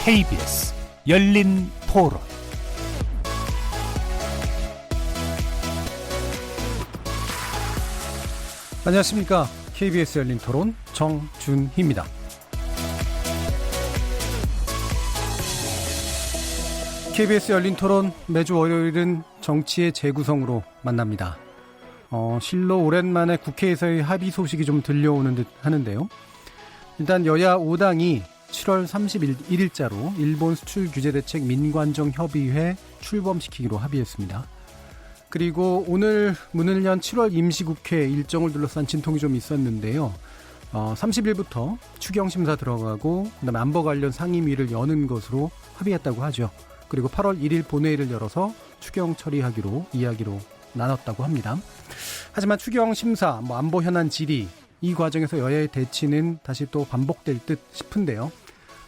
KBS 열린 토론. 안녕하십니까. KBS 열린 토론 정준희입니다. KBS 열린 토론 매주 월요일은 정치의 재구성으로 만납니다. 실로 오랜만에 국회에서의 합의 소식이 좀 들려오는 듯 하는데요. 일단 여야 5당이 7월 31일자로 일본 수출 규제 대책 민관정 협의회 출범시키기로 합의했습니다. 그리고 오늘 문을 연 7월 임시국회 일정을 둘러싼 진통이 좀 있었는데요. 30일부터 추경심사 들어가고 그다음에 안보 관련 상임위를 여는 것으로 합의했다고 하죠. 그리고 8월 1일 본회의를 열어서 추경 처리하기로 이야기로 나눴다고 합니다. 하지만 추경심사, 안보 현안 질의 이 과정에서 여야의 대치는 다시 또 반복될 듯 싶은데요.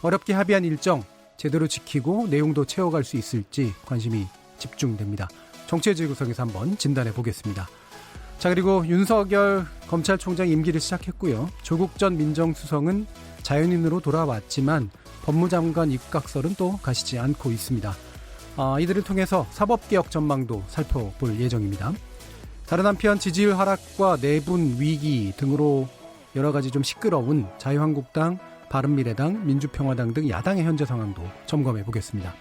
어렵게 합의한 일정 제대로 지키고 내용도 채워갈 수 있을지 관심이 집중됩니다. 정치의 재구성에서 한번 진단해 보겠습니다. 자, 그리고 윤석열 검찰총장 임기를 시작했고요. 조국 전 민정수석은 자연인으로 돌아왔지만 법무장관 입각설은 또 가시지 않고 있습니다. 이들을 통해서 사법개혁 전망도 살펴볼 예정입니다. 다른 한편 지지율 하락과 내분 위기 등으로 여러 가지 좀 시끄러운 자유한국당, 바른미래당, 민주평화당 등 야당의 현재 상황도 점검해 보겠습니다.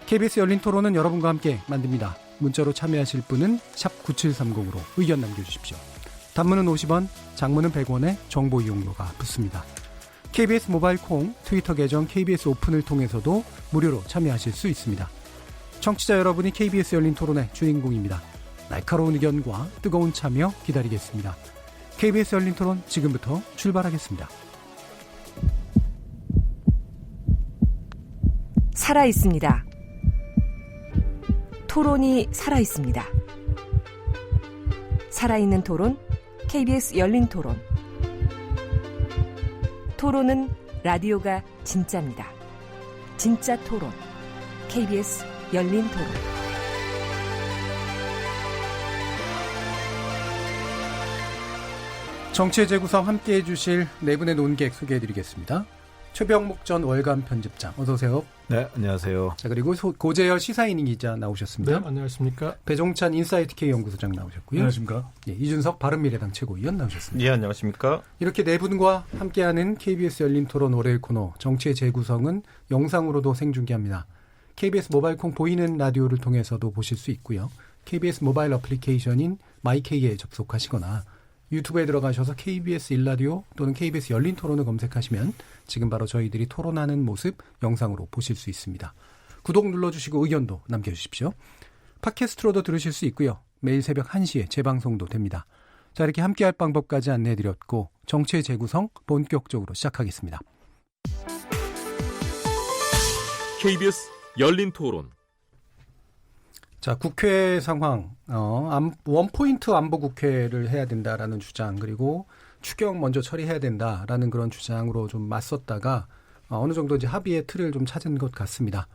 KBS 열린 토론은 여러분과 함께 만듭니다. 문자로 참여하실 분은 샵 9730으로 의견 남겨주십시오. 단문은 50원, 장문은 100원에 정보 이용료가 붙습니다. KBS 모바일 콩, 트위터 계정 KBS 오픈을 통해서도 무료로 참여하실 수 있습니다. 청취자 여러분이 KBS 열린 토론의 주인공입니다. 날카로운 의견과 뜨거운 참여 기다리겠습니다. KBS 열린 토론 지금부터 출발하겠습니다. 살아있습니다. 토론이 살아있습니다. 살아있는 토론, KBS 열린 토론. 토론은 라디오가 진짜입니다. 진짜 토론, KBS 열린 토론. 정치의 재구성 함께해 주실 네 분의 논객 소개해드리겠습니다. 최병목 전 월간 편집장, 어서 오세요. 네, 안녕하세요. 자, 그리고 고재열 시사인인 기자 나오셨습니다. 네, 안녕하십니까. 배종찬 인사이트 K 연구소장 나오셨고요. 안녕하십니까. 예, 이준석 바른미래당 최고위원 나오셨습니다. 예, 안녕하십니까. 이렇게 네 분과 함께하는 KBS 열린 토론 월요일 코너 정치의 재구성은 영상으로도 생중계합니다. KBS 모바일 콩 보이는 라디오를 통해서도 보실 수 있고요. KBS 모바일 어플리케이션인 마이K에 접속하시거나 유튜브에 들어가셔서 KBS 일라디오 또는 KBS 열린 토론을 검색하시면 지금 바로 저희들이 토론하는 모습 영상으로 보실 수 있습니다. 구독 눌러주시고 의견도 남겨주십시오. 팟캐스트로도 들으실 수 있고요. 매일 새벽 1시에 재방송도 됩니다. 자, 이렇게 함께할 방법까지 안내해드렸고 정치의 재구성 본격적으로 시작하겠습니다. KBS 열린 토론. 자, 국회 상황, 원포인트 안보 국회를 해야 된다라는 주장, 그리고 추경 먼저 처리해야 된다라는 그런 주장으로 좀 맞섰다가 어느 정도 이제 합의의 틀을 좀 찾은 것 같습니다.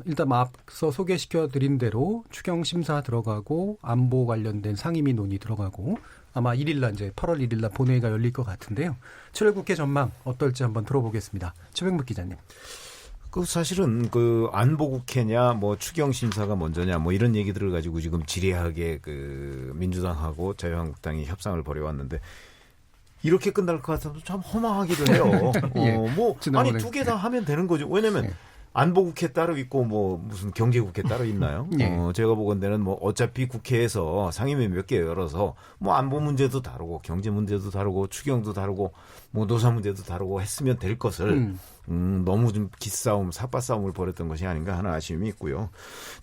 일단 앞서 소개시켜 드린 대로 추경 심사 들어가고 안보 관련된 상임위 논의 들어가고 아마 1일날 이제 8월 1일날 본회의가 열릴 것 같은데요. 7월 국회 전망 어떨지 한번 들어보겠습니다. 최병목 기자님. 그 사실은 그 안보국회냐 뭐 추경심사가 먼저냐 뭐 이런 얘기들을 가지고 지금 지리하게 그 민주당하고 자유한국당이 협상을 벌여왔는데 이렇게 끝날 것 같아도 참 허망하기도 해요. 예, 아니 두 개 다 하면 되는 거죠. 왜냐면 예. 안보국회 따로 있고 뭐 무슨 경제국회 따로 있나요? 예. 제가 보건대는 뭐 어차피 국회에서 상임위 몇 개 열어서 뭐 안보 문제도 다루고 경제 문제도 다루고 추경도 다루고 뭐 노사 문제도 다루고 했으면 될 것을 너무 좀 기싸움, 삿바싸움을 벌였던 것이 아닌가 하는 아쉬움이 있고요.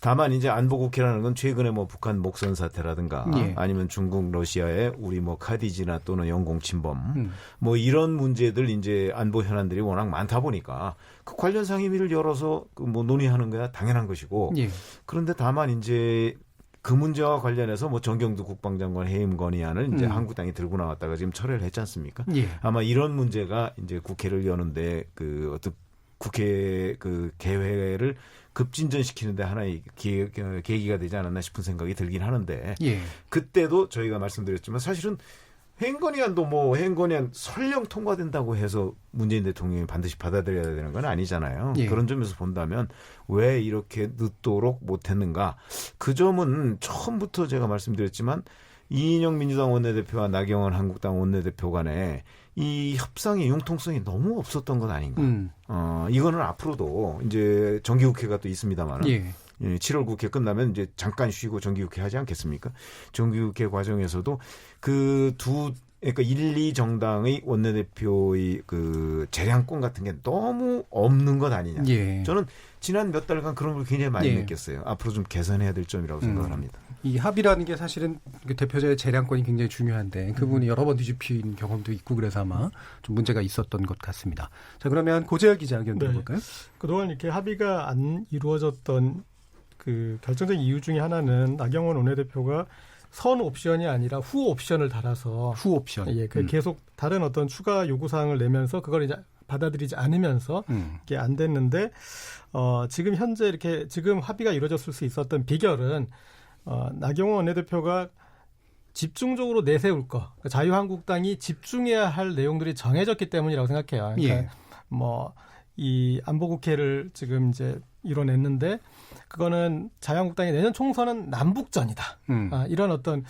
다만 이제 안보국회라는 건 최근에 뭐 북한 목선 사태라든가 예. 아니면 중국, 러시아의 우리 뭐 카디지나 또는 영공 침범 뭐 이런 문제들 이제 안보 현안들이 워낙 많다 보니까 그 관련 상임위를 열어서 뭐 논의하는 거야 당연한 것이고 예. 그런데 다만 이제 그 문제와 관련해서 뭐 정경두 국방장관 해임 건의안을 이제 한국당이 들고 나왔다가 지금 철회를 했지 않습니까? 예. 아마 이런 문제가 이제 국회를 여는데 그 어떤 국회 그 개회를 급진전시키는데 하나의 계기가 되지 않았나 싶은 생각이 들긴 하는데 예. 그때도 저희가 말씀드렸지만 사실은 행건의안도 뭐 행건의안 설령 통과된다고 해서 문재인 대통령이 반드시 받아들여야 되는 건 아니잖아요. 예. 그런 점에서 본다면 왜 이렇게 늦도록 못했는가? 그 점은 처음부터 제가 말씀드렸지만 이인영 민주당 원내대표와 나경원 한국당 원내대표 간에 이 협상의 융통성이 너무 없었던 건 아닌가. 이거는 앞으로도 이제 정기국회가 또 있습니다만 예. 7월 국회 끝나면 이제 잠깐 쉬고 정기국회 하지 않겠습니까? 정기국회 과정에서도 그러니까 1, 2정당의 원내대표의 그 재량권 같은 게 너무 없는 것 아니냐. 예. 저는 지난 몇 달간 그런 걸 굉장히 많이 예. 느꼈어요. 앞으로 좀 개선해야 될 점이라고 생각을 합니다. 이 합의라는 게 사실은 그 대표자의 재량권이 굉장히 중요한데 그분이 여러 번 뒤집힌 경험도 있고 그래서 아마 좀 문제가 있었던 것 같습니다. 자, 그러면 고재열 기자 의견 들어볼까요? 그동안 이렇게 합의가 안 이루어졌던 그 결정적인 이유 중에 하나는 나경원 원내대표가 선 옵션이 아니라 후 옵션을 달아서 후 옵션. 예, 계속 다른 어떤 추가 요구사항을 내면서 그걸 이제 받아들이지 않으면서 이게 안 됐는데 지금 현재 이렇게 지금 합의가 이루어졌을 수 있었던 비결은 나경원 원내대표가 집중적으로 내세울 거, 그러니까 자유한국당이 집중해야 할 내용들이 정해졌기 때문이라고 생각해요. 그러니까 예. 이 안보국회를 지금 이제 이뤄냈는데 그거는 자유한국당이 내년 총선은 남북전이다. 이런 어떤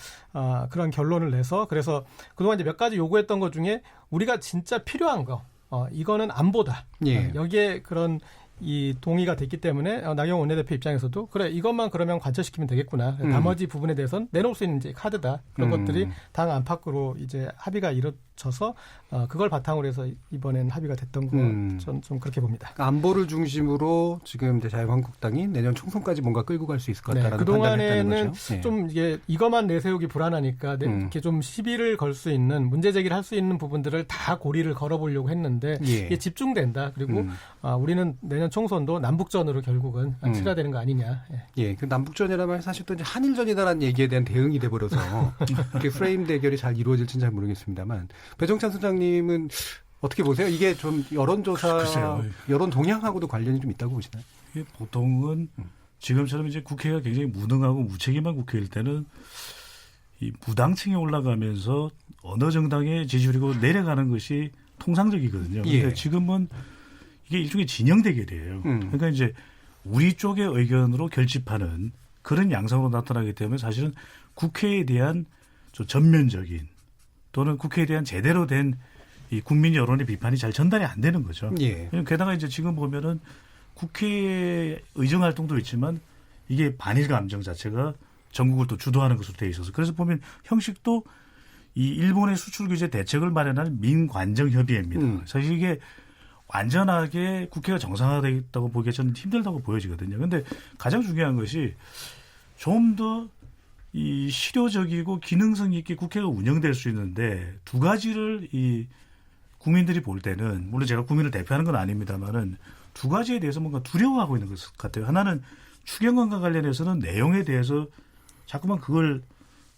그런 결론을 내서 그래서 그동안 이제 몇 가지 요구했던 것 중에 우리가 진짜 필요한 거 이거는 안보다. 예. 여기에 그런 이 동의가 됐기 때문에 나경원 원내대표 입장에서도 그래 이것만 그러면 관철시키면 되겠구나. 나머지 부분에 대해서는 내놓을 수 있는 이제 카드다. 그런 것들이 당 안팎으로 이제 합의가 이루어져서 그걸 바탕으로 해서 이번엔 합의가 됐던 거 전 좀 그렇게 봅니다. 안보를 중심으로 지금 이제 자유한국당이 내년 총선까지 뭔가 끌고 갈 수 있을 것 같다는 그동안에는 판단을 했다는 거죠. 예. 좀 이게 이것만 내세우기 불안하니까 이렇게 좀 시비를 걸 수 있는 문제 제기를 할 수 있는 부분들을 다 고리를 걸어보려고 했는데 예. 이게 집중된다. 그리고 우리는 내년 총선도 남북전으로 결국은 치러야 되는 거 아니냐. 예. 예, 그 남북전이라면 사실 또 이제 한일전이다라는 얘기에 대한 대응이 돼버려서 이렇게 프레임 대결이 잘 이루어질지는 잘 모르겠습니다만 배종찬 소장님은 어떻게 보세요? 이게 좀 여론조사, 글쎄요. 여론 동향하고도 관련이 좀 있다고 보시나요? 이게 보통은 지금처럼 이제 국회가 굉장히 무능하고 무책임한 국회일 때는 이 무당층에 올라가면서 어느 정당의 지지율이고 내려가는 것이 통상적이거든요. 그런데 예. 지금은 이게 일종의 진영 대결이에요. 그러니까 이제 우리 쪽의 의견으로 결집하는 그런 양상으로 나타나기 때문에 사실은 국회에 대한 좀 전면적인 또는 국회에 대한 제대로 된 이 국민 여론의 비판이 잘 전달이 안 되는 거죠. 예. 게다가 이제 지금 보면은 국회 의정 활동도 있지만 이게 반일 감정 자체가 전국을 또 주도하는 것으로 돼 있어서 그래서 보면 형식도 이 일본의 수출 규제 대책을 마련한 민관정협의회입니다. 사실 이게 완전하게 국회가 정상화되어 있다고 보기가 저는 힘들다고 보여지거든요. 그런데 가장 중요한 것이 좀 더 이 실효적이고 기능성 있게 국회가 운영될 수 있는데 두 가지를 이 국민들이 볼 때는 물론 제가 국민을 대표하는 건 아닙니다만은 두 가지에 대해서 뭔가 두려워하고 있는 것 같아요. 하나는 추경안과 관련해서는 내용에 대해서 자꾸만 그걸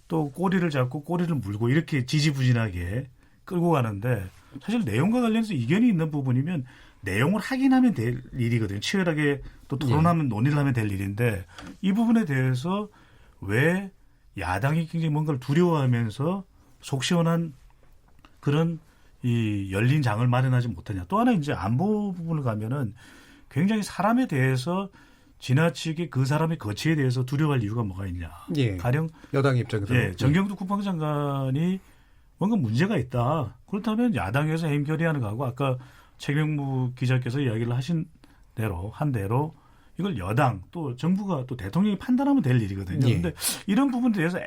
또 꼬리를 잡고 꼬리를 물고 이렇게 지지부진하게 끌고 가는데 사실 내용과 관련해서 이견이 있는 부분이면 내용을 확인하면 될 일이거든요. 치열하게 또 토론하면 논의를 하면 될 일인데 이 부분에 대해서 왜 야당이 굉장히 뭔가를 두려워하면서 속 시원한 그런 이 열린 장을 마련하지 못하냐. 또 하나 이제 안보 부분을 가면은 굉장히 사람에 대해서 지나치게 그 사람의 거취에 대해서 두려워할 이유가 뭐가 있냐. 예. 가령 여당 입장에서 정경두 국방장관이 뭔가 문제가 있다. 그렇다면 야당에서 해임결의하는 거하고 아까 최경무 기자께서 이야기를 한 대로 이걸 여당 또 정부가 또 대통령이 판단하면 될 일이거든요. 그런데 예. 이런 부분에 대해서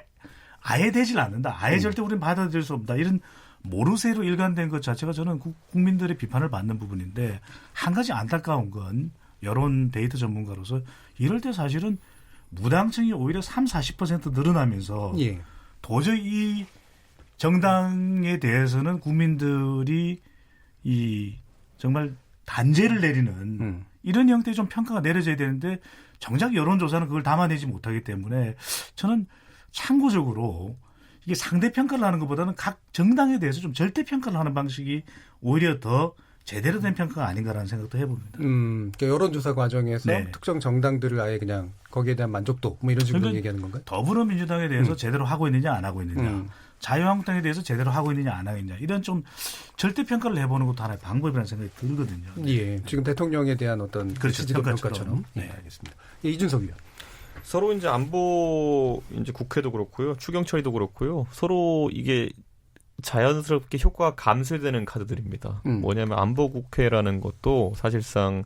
아예 되질 않는다. 아예 절대 우리는 받아들일 수 없다. 이런 모르쇠로 일관된 것 자체가 저는 국민들의 비판을 받는 부분인데 한 가지 안타까운 건 여론 데이터 전문가로서 이럴 때 사실은 무당층이 오히려 30-40% 늘어나면서 예. 도저히 이 정당에 대해서는 국민들이 이 정말 단죄를 내리는 이런 형태의 좀 평가가 내려져야 되는데 정작 여론조사는 그걸 담아내지 못하기 때문에 저는 참고적으로 이게 상대평가를 하는 것보다는 각 정당에 대해서 좀 절대평가를 하는 방식이 오히려 더 제대로 된 평가가 아닌가라는 생각도 해봅니다. 그러니까 여론조사 과정에서 네. 특정 정당들을 아예 그냥 거기에 대한 만족도 뭐 이런 식으로 그러니까 얘기하는 건가요? 더불어민주당에 대해서 제대로 하고 있느냐 안 하고 있느냐, 자유한국당에 대해서 제대로 하고 있느냐 안 하고 있느냐, 이런 좀 절대평가를 해보는 것도 하나의 방법이라는 생각이 들거든요. 예, 지금 대통령에 대한 어떤 그렇죠. 지지도 평가처럼. 평가처럼. 네, 네. 알겠습니다. 예, 이준석 의원. 서로 이제 안보 이제 국회도 그렇고요, 추경 처리도 그렇고요, 서로 이게 자연스럽게 효과가 감소되는 카드들입니다. 뭐냐면 안보 국회라는 것도 사실상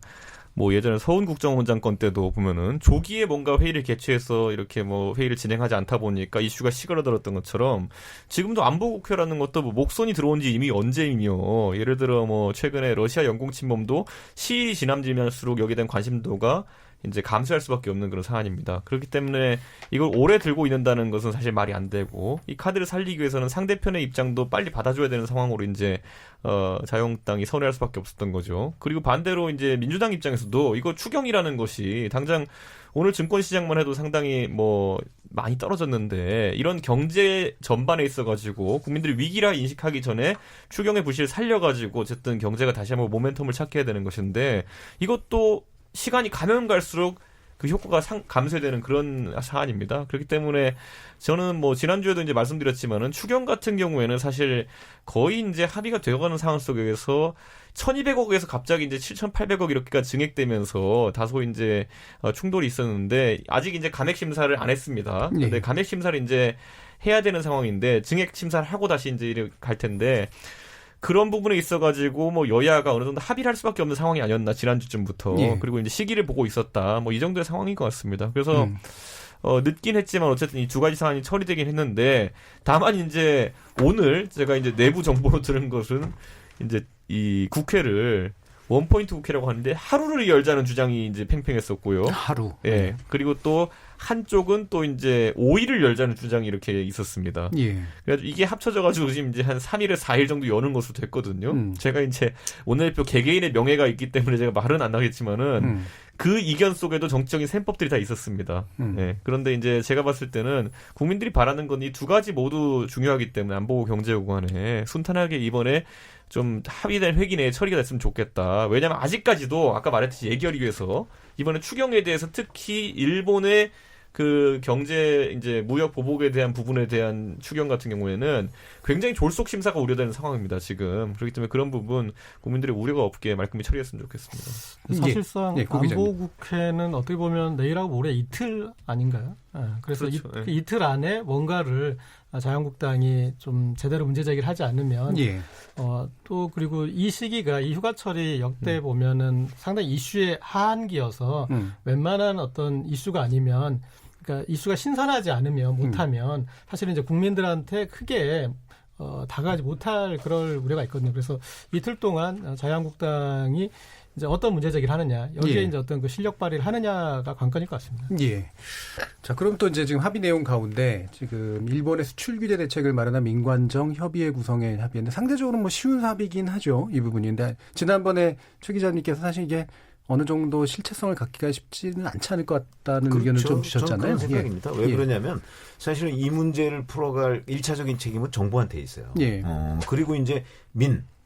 뭐 예전에 서훈 국정원장 건 때도 보면은 조기에 뭔가 회의를 개최해서 이렇게 뭐 회의를 진행하지 않다 보니까 이슈가 시끄러들었던 것처럼 지금도 안보국회라는 것도 뭐 목선이 들어온 지 이미 언제이며, 예를 들어 뭐 최근에 러시아 영공 침범도 시일이 지날수록 여기에 대한 관심도가 이제 감소할 수밖에 없는 그런 사안입니다. 그렇기 때문에 이걸 오래 들고 있는다는 것은 사실 말이 안 되고, 이 카드를 살리기 위해서는 상대편의 입장도 빨리 받아줘야 되는 상황으로 이제 자유한국당이 선회할 수밖에 없었던 거죠. 그리고 반대로 이제 민주당 입장에서도 이거 추경이라는 것이 당장 오늘 증권시장만 해도 상당히 뭐 많이 떨어졌는데, 이런 경제 전반에 있어가지고 국민들이 위기라 인식하기 전에 추경의 부실을 살려가지고 어쨌든 경제가 다시 한번 모멘텀을 찾게 해야 되는 것인데, 이것도 시간이 가면 갈수록 그 효과가 감소되는 그런 사안입니다. 그렇기 때문에 저는 뭐 지난주에도 이제 말씀드렸지만은 추경 같은 경우에는 사실 거의 이제 합의가 되어가는 상황 속에서 1,200억에서 갑자기 이제 7,800억 이렇게가 증액되면서 다소 이제 충돌이 있었는데, 아직 이제 감액 심사를 안 했습니다. 근데 네. 감액 심사를 이제 해야 되는 상황인데 증액 심사를 하고 다시 이제 이렇게 갈 텐데, 그런 부분에 있어가지고 뭐 여야가 어느 정도 합의를 할 수밖에 없는 상황이 아니었나, 지난주쯤부터. 예. 그리고 이제 시기를 보고 있었다, 뭐 이 정도의 상황인 것 같습니다. 그래서 늦긴 했지만 어쨌든 이 두 가지 사안이 처리되긴 했는데, 다만 이제 오늘 제가 이제 내부 정보로 들은 것은 이제 이 국회를 원포인트 국회라고 하는데 하루를 열자는 주장이 이제 팽팽했었고요. 하루. 예. 그리고 또 한쪽은 또 이제 5일을 열자는 주장이 이렇게 있었습니다. 예. 그래서 이게 합쳐져가지고 지금 이제 한 3일에 4일 정도 여는 것으로 됐거든요. 제가 이제 원내대표 개개인의 명예가 있기 때문에 제가 말은 안 나겠지만은 그 이견 속에도 정치적인 셈법들이 다 있었습니다. 네. 그런데 이제 제가 봤을 때는 국민들이 바라는 건 이 두 가지 모두 중요하기 때문에 안보 경제 요구안에 순탄하게 이번에 좀 합의된 회기 내에 처리가 됐으면 좋겠다. 왜냐하면 아직까지도 아까 말했듯이 예결위 위해서 이번에 추경에 대해서 특히 일본의 그 경제 이제 무역 보복에 대한 부분에 대한 추경 같은 경우에는 굉장히 졸속 심사가 우려되는 상황입니다, 지금. 그렇기 때문에 그런 부분 국민들의 우려가 없게 말끔히 처리했으면 좋겠습니다. 사실상 예, 고 기자님. 안보국회는 어떻게 보면 내일하고 모레 이틀 아닌가요? 그래서 그렇죠. 그 이틀 안에 뭔가를 자유한국당이 좀 제대로 문제 제기를 하지 않으면 예. 또 그리고 이 시기가 이 휴가철이 역대 보면은 상당히 이슈의 하한기여서 웬만한 어떤 이슈가 아니면, 그러니까 이슈가 신선하지 않으면 못하면 사실은 이제 국민들한테 크게 다가가지 못할 그럴 우려가 있거든요. 그래서 이틀 동안 자유한국당이 이제 어떤 문제 제기를 하느냐, 여기에 예. 이제 어떤 그 실력 발휘를 하느냐가 관건일 것 같습니다. 예. 자, 그럼 또 이제 지금 합의 내용 가운데 지금 일본의 수출 규제 대책을 마련한 민관정 협의회 구성에 합의했는데 상대적으로 뭐 쉬운 합의긴 하죠, 이 부분인데 지난번에 최 기자님께서 사실 이게 어느 정도 실체성을 갖기가 쉽지는 않지 않을 것 같다는 의견을 좀 주셨잖아요. 저는 그런 생각입니다. 왜 예. 그러냐면 사실은 이 문제를 풀어갈 1차적인 책임은 정부한테 있어요. 예. 그리고 이제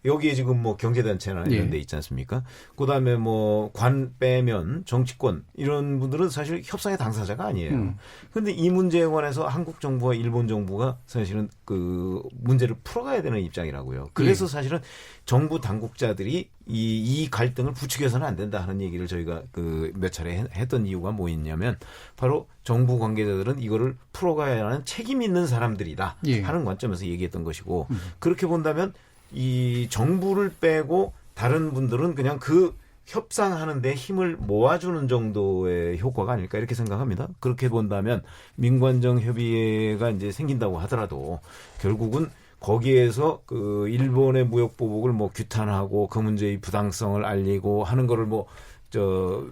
여기에 지금 뭐 경제단체나 이런 데 있지 않습니까? 그 다음에 뭐 관 빼면 정치권 이런 분들은 사실 협상의 당사자가 아니에요. 그런데 이 문제에 관해서 한국 정부와 일본 정부가 사실은 그 문제를 풀어가야 되는 입장이라고요. 그래서 사실은 정부 당국자들이 이 갈등을 부추겨서는 안 된다 하는 얘기를 저희가 그 몇 차례 했던 이유가 뭐였냐면 바로 정부 관계자들은 이거를 풀어가야 하는 책임 있는 사람들이다 하는 관점에서 얘기했던 것이고, 그렇게 본다면 이 정부를 빼고 다른 분들은 그냥 그 협상하는데 힘을 모아주는 정도의 효과가 아닐까 이렇게 생각합니다. 그렇게 본다면 민관정 협의회가 이제 생긴다고 하더라도 결국은 거기에서 그 일본의 무역 보복을 뭐 규탄하고 그 문제의 부당성을 알리고 하는 거를 뭐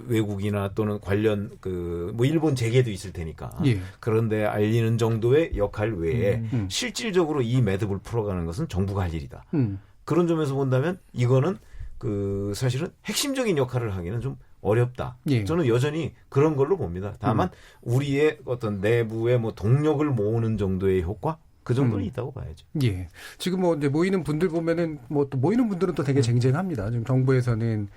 외국이나 또는 관련 뭐 일본 재계도 있을 테니까 그런데 알리는 정도의 역할 외에 실질적으로 이 매듭을 풀어가는 것은 정부가 할 일이다. 그런 점에서 본다면 이거는 그 사실은 핵심적인 역할을 하기는 좀 어렵다. 저는 여전히 그런 걸로 봅니다. 다만 우리의 어떤 내부의 뭐 동력을 모으는 정도의 효과 그 정도는 있다고 봐야죠. 예. 지금 뭐 이제 모이는 분들 보면은 뭐 또 모이는 분들은 또 되게 쟁쟁합니다. 지금 정부에서는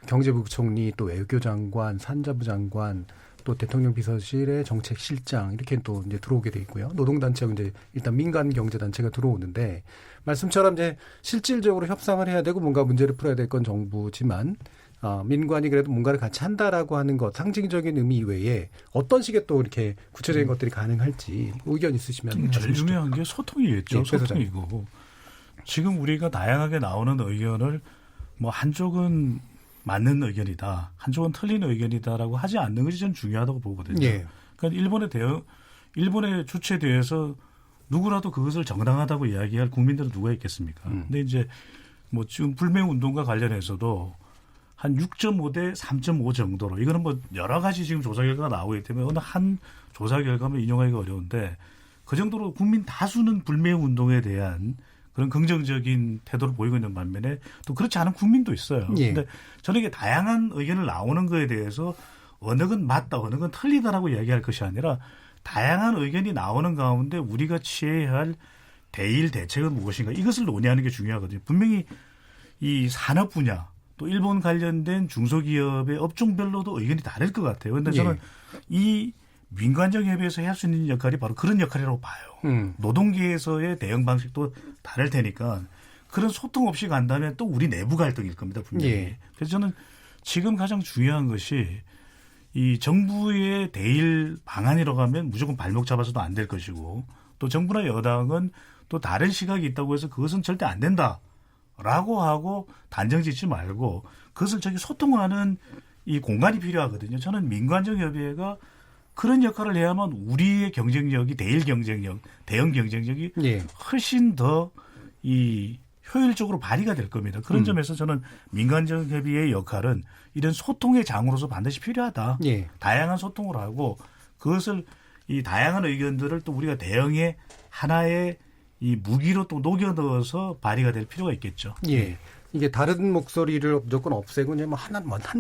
경제부총리, 또 외교장관, 산자부 장관, 또 대통령 비서실의 정책실장 이렇게 또 이제 들어오게 돼 있고요. 노동단체가 이제 일단 민간 경제단체가 들어오는데 말씀처럼 이제 실질적으로 협상을 해야 되고 뭔가 문제를 풀어야 될 건 정부지만 민관이 그래도 뭔가를 같이 한다라고 하는 것 상징적인 의미 이외에 어떤 식의 또 이렇게 구체적인 것들이 가능할지 의견 있으시면 제일 말씀 주시죠. 중요한 게 소통이겠죠. 예, 소통이고 지금 우리가 다양하게 나오는 의견을 뭐 한쪽은 맞는 의견이다, 한쪽은 틀린 의견이다라고 하지 않는 것이 전 중요하다고 보거든요. 예. 그러니까 일본의 주체에 대해서 누구라도 그것을 정당하다고 이야기할 국민들은 누가 있겠습니까? 근데 이제 뭐 지금 불매 운동과 관련해서도 한 6.5 대 3.5 정도로 이거는 뭐 여러 가지 지금 조사 결과가 나오기 때문에 어느 한 조사 결과만 인용하기가 어려운데 그 정도로 국민 다수는 불매 운동에 대한 그런 긍정적인 태도를 보이고 있는 반면에 또 그렇지 않은 국민도 있어요. 예. 그런데 저는 이게 다양한 의견을 나오는 거에 대해서 어느 건 맞다, 어느 건 틀리다라고 이야기할 것이 아니라 다양한 의견이 나오는 가운데 우리가 취해야 할 대일 대책은 무엇인가 이것을 논의하는 게 중요하거든요. 분명히 이 산업 분야 또 일본 관련된 중소기업의 업종별로도 의견이 다를 것 같아요. 그런데 저는 이 민관적 협의에서 할 수 있는 역할이 바로 그런 역할이라고 봐요. 노동계에서의 대응 방식도 다를 테니까 그런 소통 없이 간다면 또 우리 내부 갈등일 겁니다. 분명히. 예. 그래서 저는 지금 가장 중요한 것이 이 정부의 대일 방안이라고 하면 무조건 발목 잡아서도 안 될 것이고 또 정부나 여당은 또 다른 시각이 있다고 해서 그것은 절대 안 된다라고 하고 단정 짓지 말고 그것을 저기 소통하는 이 공간이 필요하거든요. 저는 민관적 협의회가 그런 역할을 해야만 우리의 경쟁력이 대일 경쟁력, 대응 경쟁력이 예. 훨씬 더 이 효율적으로 발휘가 될 겁니다. 그런 점에서 저는 민간적 협의의 역할은 이런 소통의 장으로서 반드시 필요하다. 예. 다양한 소통을 하고 그것을 이 다양한 의견들을 또 우리가 대응의 하나의 이 무기로 또 녹여 넣어서 발휘가 될 필요가 있겠죠. 예. 이게 다른 목소리를 무조건 없애고 그냥 뭐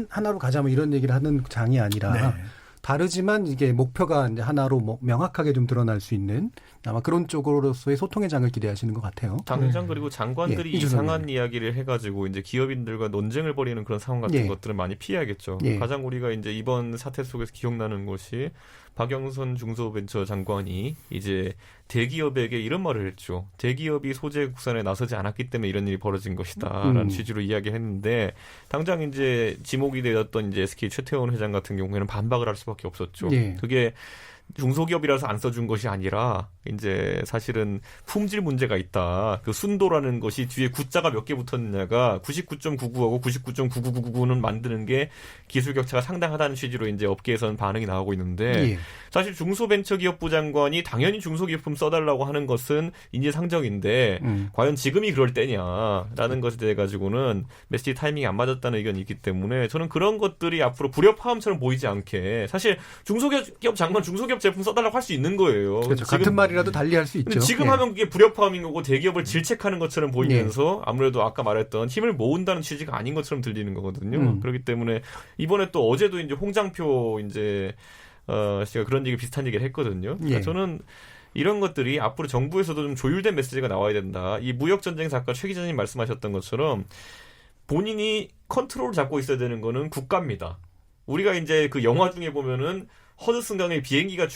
하나로 가자 뭐 이런 얘기를 하는 장이 아니라 네. 다르지만 이게 목표가 이제 하나로 뭐 명확하게 좀 드러날 수 있는 아마 그런 쪽으로서의 소통의 장을 기대하시는 것 같아요. 당장 그리고 장관들이 예, 이상한 이야기를 해가지고 이제 기업인들과 논쟁을 벌이는 그런 상황 같은 예. 것들은 많이 피해야겠죠. 예. 가장 우리가 이제 이번 사태 속에서 기억나는 것이 박영선 중소벤처 장관이 이제 대기업에게 이런 말을 했죠. 대기업이 소재 국산에 나서지 않았기 때문에 이런 일이 벌어진 것이다라는 취지로 이야기했는데 당장 이제 지목이 되었던 이제 SK 최태원 회장 같은 경우에는 반박을 할 수밖에 없었죠. 예. 그게 중소기업이라서 안 써준 것이 아니라 이제 사실은 품질 문제가 있다. 그 순도라는 것이 뒤에 구자가 몇 개 붙었느냐가 99.99하고 99.9999는 만드는 게 기술 격차가 상당하다는 취지로 이제 업계에서는 반응이 나오고 있는데 예. 사실 중소벤처기업부 장관이 당연히 중소기업품 써달라고 하는 것은 인지상정인데 과연 지금이 그럴 때냐라는 것에 대해 가지고는 메시지 타이밍이 안 맞았다는 의견이 있기 때문에 저는 그런 것들이 앞으로 불협화음처럼 보이지 않게 사실 중소기업 장관 중소기업 제품 써달라고 할 수 있는 거예요. 그렇죠. 지금, 같은 말이라도 달리 할 수 있죠. 지금 예. 하면 그게 불협화음인 거고 대기업을 질책하는 것처럼 보이면서 아무래도 아까 말했던 힘을 모은다는 취지가 아닌 것처럼 들리는 거거든요. 그렇기 때문에 이번에 또 어제도 이제 홍장표 이제 씨가 그런 얘기 비슷한 얘기를 했거든요. 그러니까 예. 저는 이런 것들이 앞으로 정부에서도 좀 조율된 메시지가 나와야 된다. 이 무역전쟁 작가 최 기자님 말씀하셨던 것처럼 본인이 컨트롤을 잡고 있어야 되는 거는 국가입니다. 우리가 이제 그 영화 중에 보면은 허드슨강에 비행기가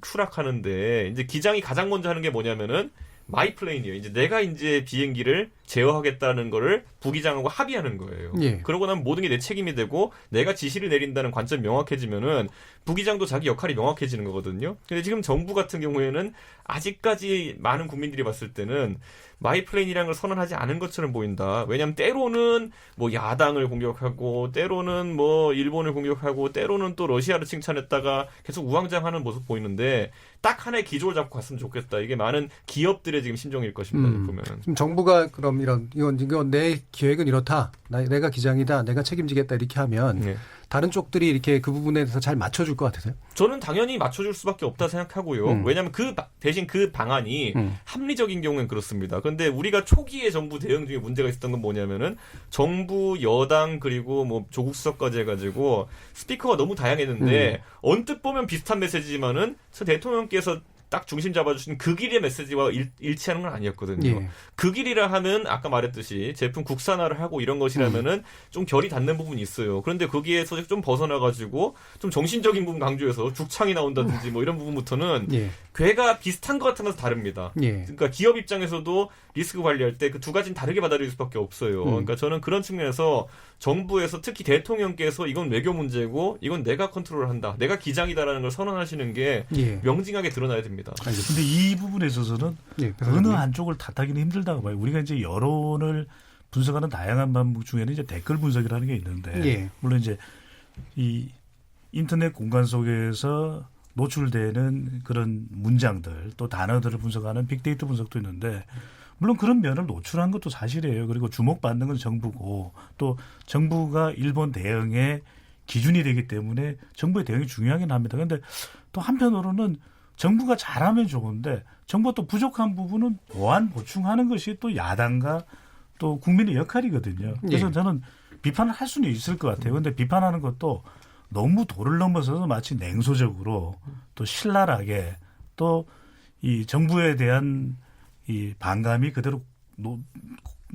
추락하는데 이제 기장이 가장 먼저 하는 게 뭐냐면은 마이 플레인이에요. 이제 내가 이제 비행기를 제어하겠다는 거를 부기장하고 합의하는 거예요. 예. 그러고 나면 모든 게 내 책임이 되고 내가 지시를 내린다는 관점이 명확해지면은 부기장도 자기 역할이 명확해지는 거거든요. 근데 지금 정부 같은 경우에는 아직까지 많은 국민들이 봤을 때는 마이플레인이라는 걸 선언하지 않은 것처럼 보인다. 왜냐하면 때로는 뭐 야당을 공격하고 때로는 뭐 일본을 공격하고 때로는 또 러시아를 칭찬했다가 계속 우왕좌왕하는 모습 보이는데 딱 하나의 기조를 잡고 갔으면 좋겠다. 이게 많은 기업들의 지금 심정일 것입니다. 보면은. 지금 정부가 그럼 이건 내 계획은 이렇다. 내가 기장이다. 내가 책임지겠다. 이렇게 하면 네. 다른 쪽들이 이렇게 그 부분에 대해서 잘 맞춰줄 것 같으세요? 저는 당연히 맞춰줄 수밖에 없다 생각하고요. 왜냐하면 대신 그 방안이 합리적인 경우엔 그렇습니다. 그런데 우리가 초기에 정부 대응 중에 문제가 있었던 건 뭐냐면은 정부, 여당 그리고 뭐 조국 수석까지 해가지고 스피커가 너무 다양했는데 언뜻 보면 비슷한 메시지지만은 대통령께서 딱 중심 잡아주시는 그 길의 메시지와 일치하는 건 아니었거든요. 예. 그 길이라 하면 아까 말했듯이 제품 국산화를 하고 이런 것이라면은 좀 결이 닿는 부분이 있어요. 그런데 거기에서 좀 벗어나가지고 좀 정신적인 부분 강조해서 죽창이 나온다든지 뭐 이런 부분부터는 예. 괴가 비슷한 것 같으면서 다릅니다. 예. 그러니까 기업 입장에서도 리스크 관리할 때 그 두 가지는 다르게 받아들일 수밖에 없어요. 그러니까 저는 그런 측면에서 정부에서 특히 대통령께서 이건 외교 문제고 이건 내가 컨트롤한다. 내가 기장이다라는 걸 선언하시는 게 예. 명징하게 드러나야 됩니다. 근데 이 부분에 있어서는 예, 어느 한쪽을 탓하기는 힘들다고 봐요. 우리가 이제 여론을 분석하는 다양한 방법 중에는 이제 댓글 분석이라는 게 있는데 예. 물론 이제 이 인터넷 공간 속에서 노출되는 그런 문장들 또 단어들을 분석하는 빅데이터 분석도 있는데 물론 그런 면을 노출한 것도 사실이에요. 그리고 주목받는 건 정부고 또 정부가 일본 대응의 기준이 되기 때문에 정부의 대응이 중요하긴 합니다. 그런데 또 한편으로는 정부가 잘하면 좋은데 정부가 또 부족한 부분은 보완 보충하는 것이 또 야당과 또 국민의 역할이거든요. 그래서 예. 저는 비판을 할 수는 있을 것 같아요. 그런데 비판하는 것도 너무 도를 넘어서서 마치 냉소적으로 또 신랄하게 또 이 정부에 대한 이 반감이 그대로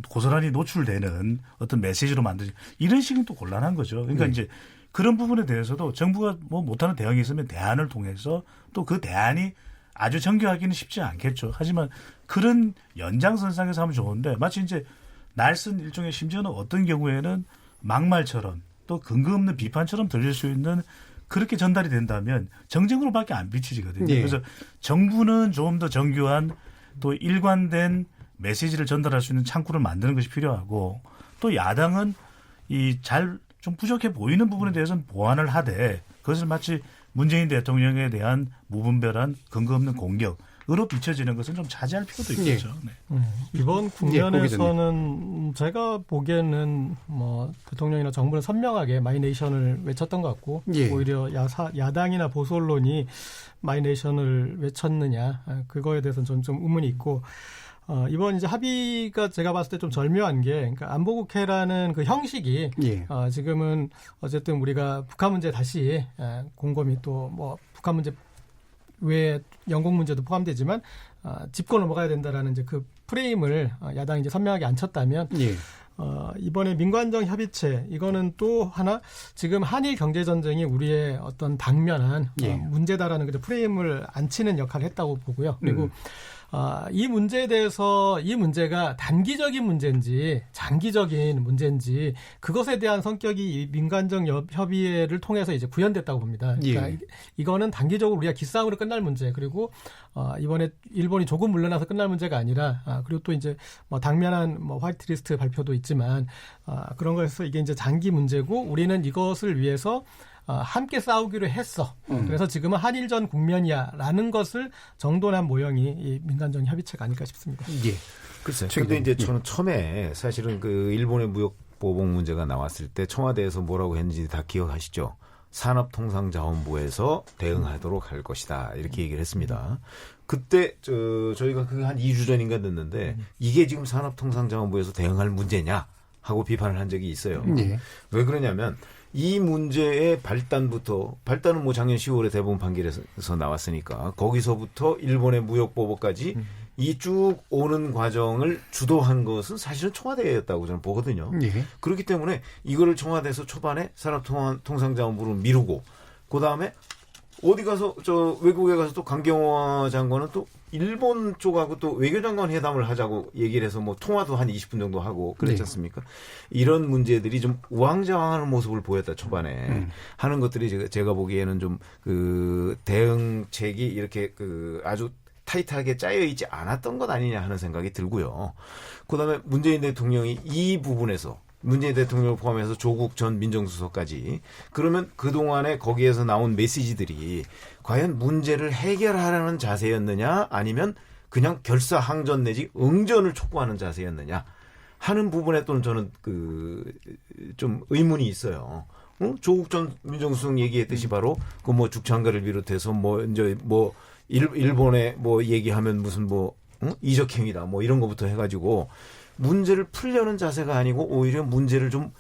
고스란히 노출되는 어떤 메시지로 만들지 이런 식은 또 곤란한 거죠. 그러니까 이제 그런 부분에 대해서도 정부가 뭐 못하는 대응이 있으면 대안을 통해서 또 그 대안이 아주 정교하기는 쉽지 않겠죠. 하지만 그런 연장선상에서 하면 좋은데 마치 이제 날쓴 일종의 심지어는 어떤 경우에는 막말처럼 또 근거 없는 비판처럼 들릴 수 있는 그렇게 전달이 된다면 정쟁으로밖에 안 비춰지거든요. 예. 그래서 정부는 좀 더 정교한 또 일관된 메시지를 전달할 수 있는 창구를 만드는 것이 필요하고 또 야당은 이 잘 좀 부족해 보이는 부분에 대해서는 보완을 하되 그것을 마치 문재인 대통령에 대한 무분별한 근거 없는 공격으로 비춰지는 것은 좀 자제할 필요도 있겠죠. 네. 이번 예, 국면에서는 제가 보기에는 뭐 대통령이나 정부는 선명하게 마이네이션을 외쳤던 것 같고 예. 오히려 야당이나 보수 언론이 마이네이션을 외쳤느냐 그거에 대해서는 저는 좀 의문이 있고 이번 이제 합의가 제가 봤을 때 좀 절묘한 게 그러니까 안보국회라는 그 형식이 예. 지금은 어쨌든 우리가 북한 문제 다시 곰곰이 또 뭐 북한 문제 외에 영국 문제도 포함되지만 짚고 넘어가야 된다라는 이제 그 프레임을 야당이 이제 선명하게 안 쳤다면 예. 이번에 민관정 협의체 이거는 또 하나 지금 한일 경제 전쟁이 우리의 어떤 당면한 예. 문제다라는 그 프레임을 안 치는 역할을 했다고 보고요. 그리고 이 문제에 대해서 이 문제가 단기적인 문제인지 장기적인 문제인지 그것에 대한 성격이 이 민관정 협의회를 통해서 이제 구현됐다고 봅니다. 그러니까 예. 이거는 단기적으로 우리가 기싸움으로 끝날 문제 그리고 이번에 일본이 조금 물러나서 끝날 문제가 아니라 그리고 또 이제 뭐 당면한 뭐 화이트리스트 발표도 있지만 그런 거에서 이게 이제 장기 문제고 우리는 이것을 위해서 함께 싸우기로 했어. 그래서 지금은 한일전 국면이야라는 것을 정돈한 모형이 이 민간정 협의체가 아닐까 싶습니다. 예. 글쎄요. 근데 이제 저는 처음에 사실은 그 일본의 무역 보복 문제가 나왔을 때 청와대에서 뭐라고 했는지 다 기억하시죠? 산업통상자원부에서 대응하도록 할 것이다. 이렇게 얘기를 했습니다. 그때 저희가 그게 한 2주 전인가 됐는데 이게 지금 산업통상자원부에서 대응할 문제냐 하고 비판을 한 적이 있어요. 예. 왜 그러냐면 이 문제의 발단은 뭐 작년 10월에 대법원 판결에서 나왔으니까 거기서부터 일본의 무역보복까지 이 쭉 오는 과정을 주도한 것은 사실은 청와대였다고 저는 보거든요. 예. 그렇기 때문에 이거를 청와대에서 초반에 산업통상자원부로 미루고 그다음에 어디 가서 외국에 가서 또 강경화 장관은 또 일본 쪽하고 또 외교장관 회담을 하자고 얘기를 해서 뭐 통화도 한 20분 정도 하고 그랬지 않습니까? 이런 문제들이 좀 우왕좌왕하는 모습을 보였다 초반에 하는 것들이 제가 보기에는 좀 그 대응책이 이렇게 그 아주 타이트하게 짜여 있지 않았던 것 아니냐 하는 생각이 들고요. 그다음에 문재인 대통령이 이 부분에서 문재인 대통령을 포함해서 조국 전 민정수석까지 그러면 그동안에 거기에서 나온 메시지들이 과연 문제를 해결하려는 자세였느냐 아니면 그냥 결사항전 내지 응전을 촉구하는 자세였느냐 하는 부분에 또는 저는 좀 의문이 있어요. 조국 전 민정수석 얘기했듯이 바로 그 뭐 죽창가를 비롯해서 일본에 뭐 얘기하면 무슨 이적행위다 뭐 이런 거부터 해가지고 문제를 풀려는 자세가 아니고 오히려 문제를 좀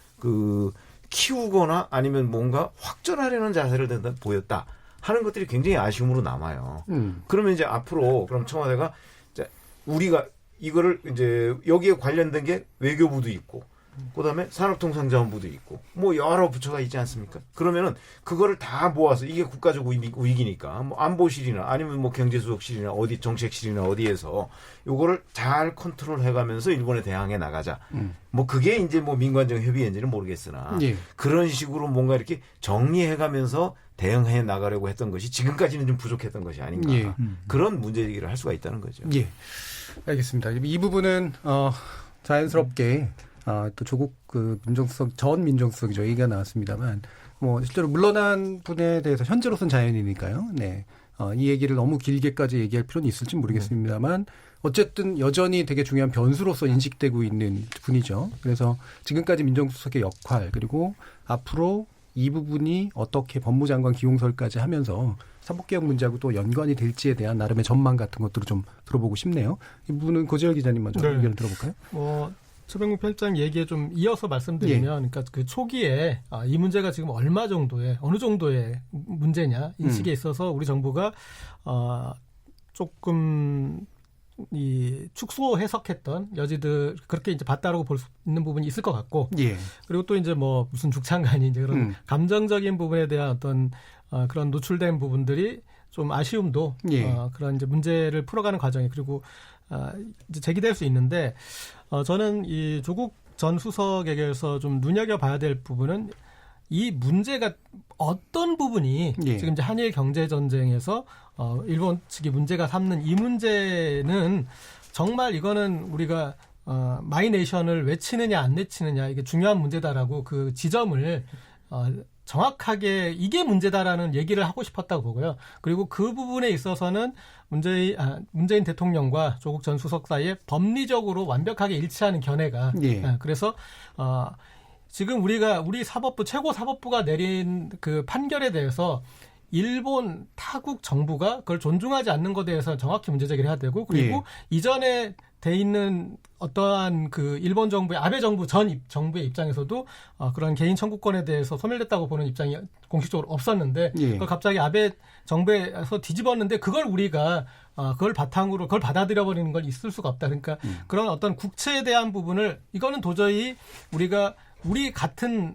키우거나 아니면 뭔가 확전하려는 자세를 보였다 하는 것들이 굉장히 아쉬움으로 남아요. 그러면 이제 앞으로 그럼 청와대가 우리가 이거를 이제 여기에 관련된 게 외교부도 있고 그다음에 산업통상자원부도 있고 뭐 여러 부처가 있지 않습니까? 그러면은 그거를 다 모아서 이게 국가적 위기니까 뭐 안보실이나 아니면 뭐 경제수석실이나 어디 정책실이나 어디에서 요거를 잘 컨트롤해가면서 일본에 대항해 나가자. 뭐 그게 이제 뭐 민관정 협의인지는 모르겠으나 예. 그런 식으로 뭔가 이렇게 정리해가면서 대응해 나가려고 했던 것이 지금까지는 좀 부족했던 것이 아닌가. 예. 그런 문제 제기를 할 수가 있다는 거죠. 예. 알겠습니다. 이 부분은 자연스럽게 또 조국 그 민정수석 전 민정수석이죠. 얘기가 나왔습니다만 뭐 실제로 물러난 분에 대해서 현재로서는 자연이니까요. 네. 이 얘기를 너무 길게까지 얘기할 필요는 있을지 모르겠습니다만 어쨌든 여전히 되게 중요한 변수로서 인식되고 있는 분이죠. 그래서 지금까지 민정수석의 역할 그리고 앞으로 이 부분이 어떻게 법무장관 기용설까지 하면서 사법개혁 문제하고 또 연관이 될지에 대한 나름의 전망 같은 것들을 좀 들어보고 싶네요. 이 부분은 고재열 기자님 먼저 네. 의견을 들어볼까요? 최병국 편집장 얘기에 좀 이어서 말씀드리면, 그러니까 그 초기에 이 문제가 지금 어느 정도의 문제냐 인식에 있어서 우리 정부가 조금 이 축소 해석했던 여지들 그렇게 이제 봤다라고 볼 수 있는 부분이 있을 것 같고, 예. 그리고 또 이제 뭐 무슨 죽창간이 이제 그런 감정적인 부분에 대한 어떤 그런 노출된 부분들이 좀 아쉬움도 예. 그런 이제 문제를 풀어가는 과정이 그리고 이제 제기될 수 있는데 저는 이 조국 전 수석에게서 좀 눈여겨봐야 될 부분은 이 문제가 어떤 부분이 예. 지금 이제 한일 경제 전쟁에서 일본 측이 문제가 삼는 이 문제는 정말 이거는 우리가 마이네이션을 외치느냐 안 외치느냐 이게 중요한 문제다라고 그 지점을 정확하게 이게 문제다라는 얘기를 하고 싶었다고 보고요. 그리고 그 부분에 있어서는 문재인 대통령과 조국 전 수석 사이에 법리적으로 완벽하게 일치하는 견해가 예. 그래서 지금 우리 사법부 최고 사법부가 내린 그 판결에 대해서 일본 타국 정부가 그걸 존중하지 않는 것에 대해서 정확히 문제 제기를 해야 되고 그리고 예. 이전에 돼 있는 어떠한 그 일본 정부의 아베 정부 전 정부의 입장에서도 그런 개인 청구권에 대해서 소멸됐다고 보는 입장이 공식적으로 없었는데 예. 그걸 갑자기 아베 정부에서 뒤집었는데 그걸 우리가 그걸 바탕으로 그걸 받아들여 버리는 건 있을 수가 없다. 그러니까 그런 어떤 국채에 대한 부분을 이거는 도저히 우리 같은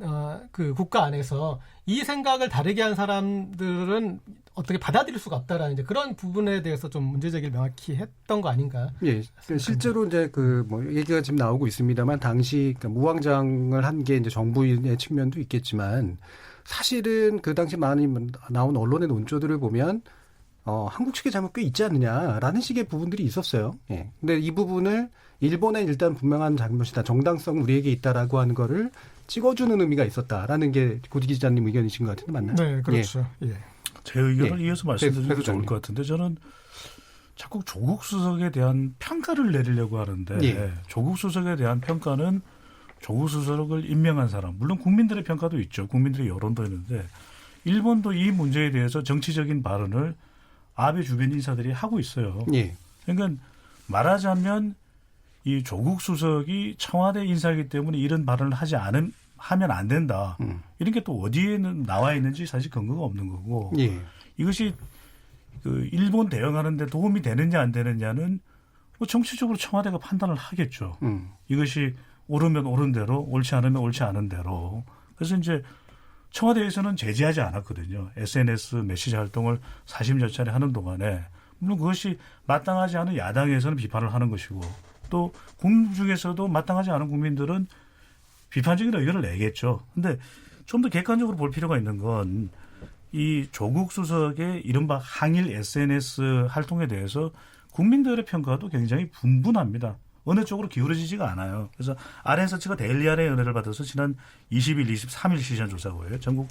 그 국가 안에서 이 생각을 다르게 한 사람들은 어떻게 받아들일 수가 없다라는 이제 그런 부분에 대해서 좀 문제 제기를 명확히 했던 거 아닌가? 예, 실제로 이제 그 뭐 얘기가 지금 나오고 있습니다만 당시 그러니까 무왕장을 한 게 이제 정부의 측면도 있겠지만 사실은 그 당시 많이 나온 언론의 논조들을 보면 한국 측의 잘못 꽤 있지 않느냐라는 식의 부분들이 있었어요. 예. 근데 이 부분을 일본에 일단 분명한 잘못이다, 정당성은 우리에게 있다라고 하는 거를 찍어주는 의미가 있었다라는 게 고디 기자님 의견이신 것 같은데 맞나요? 네, 그렇죠. 예. 제 의견을 예. 이어서 말씀드리면 네, 좋을 것 같은데 저는 자꾸 조국 수석에 대한 평가를 내리려고 하는데 예. 조국 수석에 대한 평가는 조국 수석을 임명한 사람 물론 국민들의 평가도 있죠. 국민들의 여론도 있는데 일본도 이 문제에 대해서 정치적인 발언을 아베 주변 인사들이 하고 있어요. 예. 그러니까 말하자면 이 조국 수석이 청와대 인사이기 때문에 이런 발언을 하면 안 된다. 이런 게 또 어디에는 나와 있는지 사실 근거가 없는 거고 예. 이것이 그 일본 대응하는 데 도움이 되느냐 안 되느냐는 뭐 정치적으로 청와대가 판단을 하겠죠. 이것이 옳으면 옳은 대로 옳지 않으면 옳지 않은 대로. 그래서 이제 청와대에서는 제재하지 않았거든요. SNS 메시지 활동을 사심절차례 하는 동안에 물론 그것이 마땅하지 않은 야당에서는 비판을 하는 것이고 또 국민 중에서도 마땅하지 않은 국민들은 비판적인 의견을 내겠죠. 근데 좀 더 객관적으로 볼 필요가 있는 건 이 조국 수석의 이른바 항일 SNS 활동에 대해서 국민들의 평가도 굉장히 분분합니다. 어느 쪽으로 기울어지지가 않아요. 그래서 RN서치가 데일리안의 연회를 받아서 지난 20일, 23일 시전 조사고요. 전국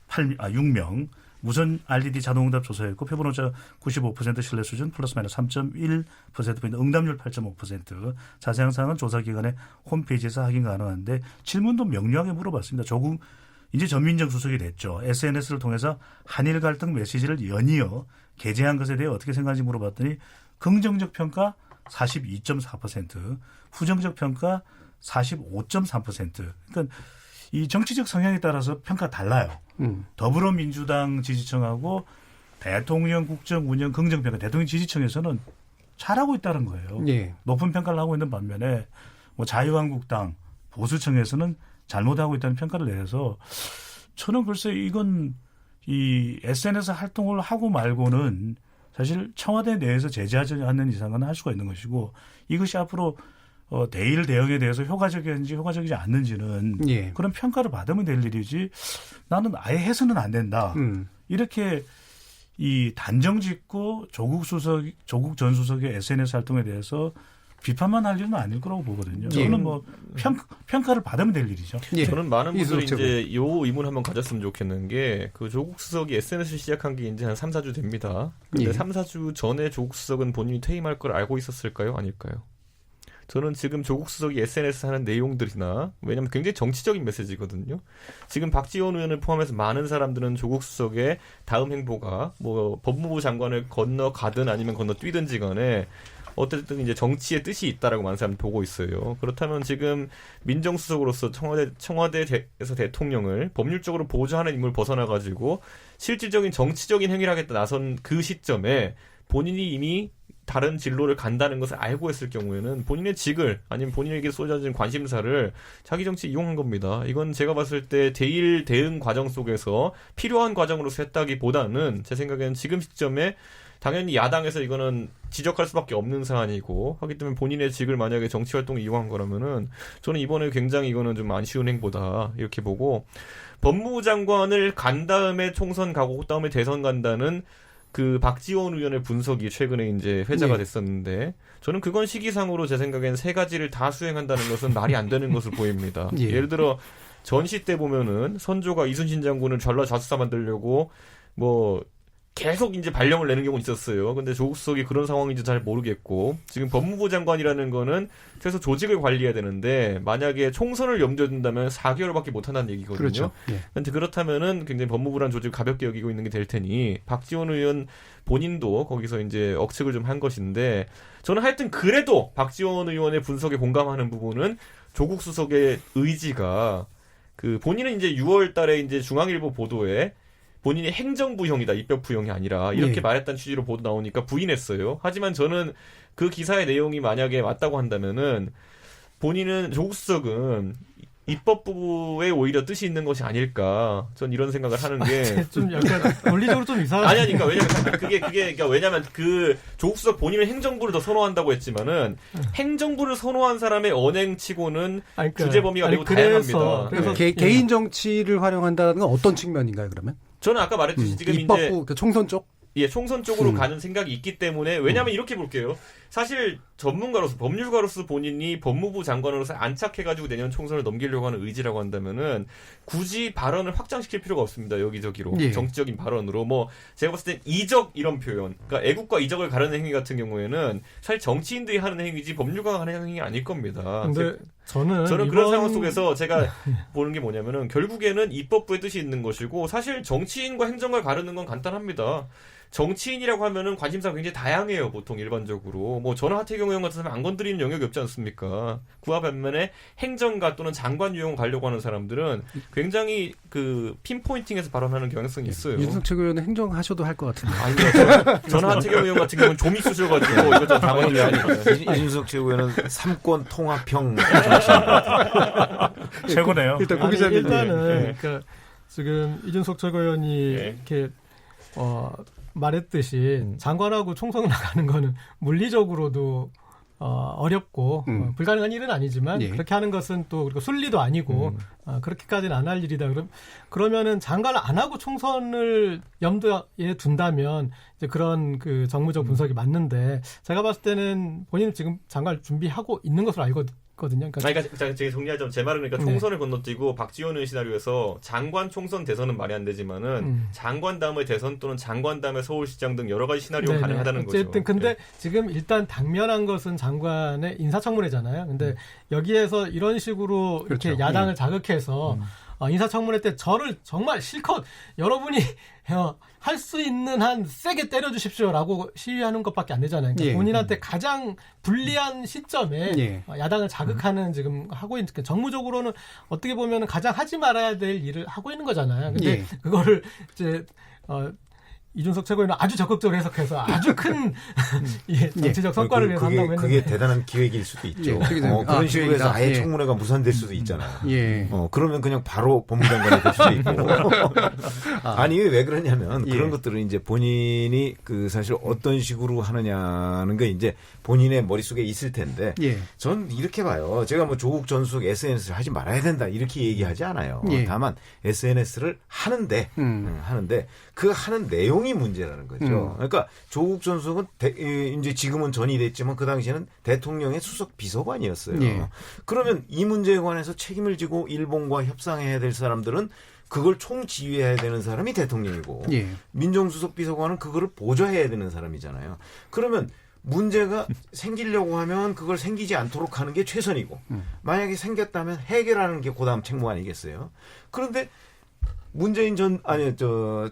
1,028명 무선 RDD 자동응답 조사였고 표본오차 95% 신뢰 수준 플러스 마이너스 3.1%포인트 응답률 8.5% 자세한 사항은 조사기관의 홈페이지에서 확인 가능한데 질문도 명료하게 물어봤습니다. 조국 이제 전민정 수석이 됐죠. SNS를 통해서 한일 갈등 메시지를 연이어 게재한 것에 대해 어떻게 생각하는지 물어봤더니 긍정적 평가 42.4%, 부정적 평가 45.3%. 그러니까 이 정치적 성향에 따라서 평가 달라요. 더불어민주당 지지층하고 대통령 국정 운영 긍정평가 대통령 지지층에서는 잘하고 있다는 거예요. 예. 높은 평가를 하고 있는 반면에 뭐 자유한국당 보수층에서는 잘못하고 있다는 평가를 내서 저는 글쎄 이건 이 SNS 활동을 하고 말고는 사실 청와대 내에서 제재하지 않는 이상은 할 수가 있는 것이고 이것이 앞으로 대일 대응에 대해서 효과적인지 효과적이지 않는지는 예. 그런 평가를 받으면 될 일이지 나는 아예 해서는 안 된다. 이렇게 이 단정 짓고 조국 전 수석의 SNS 활동에 대해서 비판만 할 일은 아닐 거라고 보거든요. 저는 뭐 평가를 받으면 될 일이죠. 예. 저는 많은 분들이 이수석 이제 요 의문 한번 가졌으면 좋겠는 게 그 조국 수석이 SNS를 시작한 게 이제 한 3, 4주 됩니다. 근데 예. 3, 4주 전에 조국 수석은 본인이 퇴임할 걸 알고 있었을까요? 아닐까요? 저는 지금 조국 수석이 SNS 하는 내용들이나 왜냐하면 굉장히 정치적인 메시지거든요. 지금 박지원 의원을 포함해서 많은 사람들은 조국 수석의 다음 행보가 뭐 법무부 장관을 건너가든 아니면 건너뛰든지 간에 어쨌든 이제 정치의 뜻이 있다라고 많은 사람들이 보고 있어요. 그렇다면 지금 민정수석으로서 청와대에서 대통령을 법률적으로 보좌하는 인물을 벗어나가지고 실질적인 정치적인 행위를 하겠다 나선 그 시점에 본인이 이미 다른 진로를 간다는 것을 알고 했을 경우에는 본인의 직을 아니면 본인에게 쏟아진 관심사를 자기 정치에 이용한 겁니다. 이건 제가 봤을 때 대일 대응 과정 속에서 필요한 과정으로서 했다기보다는 제 생각에는 지금 시점에 당연히 야당에서 이거는 지적할 수밖에 없는 사안이고 하기 때문에 본인의 직을 만약에 정치활동에 이용한 거라면은 저는 이번에 굉장히 이거는 좀 안 쉬운 행보다 이렇게 보고 법무부 장관을 간 다음에 총선 가고 그다음에 대선 간다는 그 박지원 의원의 분석이 최근에 이제 회자가 됐었는데 저는 그건 시기상으로 제 생각엔 세 가지를 다 수행한다는 것은 말이 안 되는 것으로 보입니다. 예. 예를 들어 전시 때 보면은 선조가 이순신 장군을 전라좌수사 만들려고 뭐 계속 이제 발령을 내는 경우는 있었어요. 근데 조국 수석이 그런 상황인지 잘 모르겠고 지금 법무부 장관이라는 거는 그래서 조직을 관리해야 되는데 만약에 총선을 염두에 둔다면 4개월밖에 못 한다는 얘기거든요. 그렇죠. 예. 근데 그렇다면은 굉장히 법무부란 조직을 가볍게 여기고 있는 게 될 테니 박지원 의원 본인도 거기서 이제 억측을 좀 한 것인데 저는 하여튼 그래도 박지원 의원의 분석에 공감하는 부분은 조국 수석의 의지가 그 본인은 이제 6월 달에 이제 중앙일보 보도에 본인이 행정부형이다, 입법부형이 아니라 이렇게 예. 말했다는 취지로 보도 나오니까 부인했어요. 하지만 저는 그 기사의 내용이 만약에 맞다고 한다면은 본인은 조국 수석은 입법부에 오히려 뜻이 있는 것이 아닐까. 전 이런 생각을 하는 게 좀 약간 논리적으로 좀 이상한. 아니 그러니까 왜냐면 그러니까 왜냐면 그 조국 수석 본인은 행정부를 더 선호한다고 했지만은 행정부를 선호한 사람의 언행치고는 아니, 그러니까, 주제 범위가 매우 다양합니다. 그래서 개인 정치를 활용한다는 건 어떤 측면인가요, 그러면? 저는 아까 말했듯이 지금 입법부, 이제 그러니까 총선 쪽? 예, 총선 쪽으로 가는 생각이 있기 때문에 왜냐하면 이렇게 볼게요. 사실 전문가로서 법률가로서 본인이 법무부 장관으로서 안착해가지고 내년 총선을 넘기려고 하는 의지라고 한다면은 굳이 발언을 확장시킬 필요가 없습니다. 여기저기로 예. 정치적인 발언으로 뭐 제가 봤을 땐 이적 이런 표현, 그러니까 애국과 이적을 가르는 행위 같은 경우에는 사실 정치인들이 하는 행위지 법률가가 하는 행위 아닐 겁니다. 근데 저는 그런 상황 속에서 제가 보는 게 뭐냐면은 결국에는 입법부의 뜻이 있는 것이고 사실 정치인과 행정가를 가르는 건 간단합니다. 정치인이라고 하면은 관심사가 굉장히 다양해요, 보통 일반적으로. 뭐 저는 하태경 의원 같은 사람 안 건드리는 영역이 없지 않습니까? 그와 반면에 행정가 또는 장관 유용 가려고 하는 사람들은 굉장히 그 핀포인팅해서 발언하는 경향성이 있어요. 윤석철 의원은 행정하셔도 할 것 같은데. 아닙니다. 저는 하태경 의원 같은 경우는 좀이 쑤셔가지고 이것저것 다 건드려야 하니까. 이준석 최고위원은 삼권 통합형 최고네요. 일단 아니, 고기자님. 일단은 그러니까 지금 이준석 최고위원이 예. 이렇게 말했듯이 장관하고 총선 나가는 거는 물리적으로도 어렵고 불가능한 일은 아니지만 예. 그렇게 하는 것은 또 그리고 순리도 아니고 그렇게까지는 안 할 일이다. 그러면은 장관을 안 하고 총선을 염두에 둔다면 이제 그런 그 정무적 분석이 맞는데 제가 봤을 때는 본인은 지금 장관을 준비하고 있는 것으로 알거든요. 그러니까 제가 정리하자면 제 말은 그러니까 총선을 건너뛰고 박지원 의원 시나리오에서 장관 총선 대선은 말이 안 되지만은 장관 다음에 대선 또는 장관 다음에 서울시장 등 여러 가지 시나리오가 가능하다는 거죠. 어쨌든 근데 네. 지금 일단 당면한 것은 장관의 인사청문회잖아요. 근데 여기에서 이런 식으로 그렇죠. 이렇게 야당을 자극해서 인사청문회 때 저를 정말 실컷 여러분이 할 수 있는 한 세게 때려주십시오라고 시위하는 것밖에 안 되잖아요. 그러니까 예. 본인한테 가장 불리한 시점에 예. 야당을 자극하는 지금 하고 있는, 정무적으로는 어떻게 보면 가장 하지 말아야 될 일을 하고 있는 거잖아요. 근데 예. 그거를 이제 이준석 최고위는 아주 적극적으로 해석해서 아주 큰 정치적 성과를 위해서 한다고 했는데 그게 대단한 기획일 수도 있죠. 그런 식으로 해서 아예 청문회가 무산될 수도 있잖아요. 예. 그러면 그냥 바로 법무장관이 될 수도 있고. 아니 왜 그러냐면 예. 그런 것들은 이제 본인이 사실 어떤 식으로 하느냐는 게 이제 본인의 머릿속에 있을 텐데 예. 전 이렇게 봐요. 제가 뭐 조국 전 수석 SNS를 하지 말아야 된다 이렇게 얘기하지 않아요. 예. 다만 SNS를 하는데 그 하는 내용이 문제라는 거죠. 그러니까 조국 전 수석은 이제 지금은 전이 됐지만 그 당시에는 대통령의 수석 비서관이었어요. 예. 그러면 이 문제에 관해서 책임을 지고 일본과 협상해야 될 사람들은 그걸 총지휘해야 되는 사람이 대통령이고 예. 민정수석 비서관은 그거를 보좌해야 되는 사람이잖아요. 그러면 문제가 생기려고 하면 그걸 생기지 않도록 하는 게 최선이고 만약에 생겼다면 해결하는 게 그다음 책무 아니겠어요. 그런데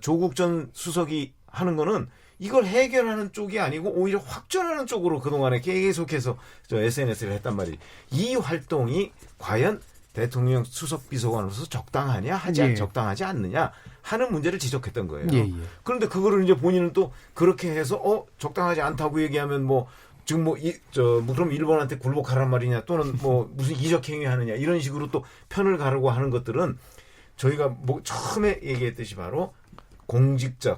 조국 전 수석이 하는 거는 이걸 해결하는 쪽이 아니고 오히려 확전하는 쪽으로 그동안에 계속해서 SNS를 했단 말이에요. 이 활동이 과연 대통령 수석 비서관으로서 적당하냐 예. 적당하지 않느냐 하는 문제를 지적했던 거예요. 예, 예. 그런데 그거를 이제 본인은 또 그렇게 해서 적당하지 않다고 얘기하면 지금 그럼 일본한테 굴복하란 말이냐 또는 무슨 이적 행위하느냐 이런 식으로 또 편을 가르고 하는 것들은 저희가 처음에 얘기했듯이 바로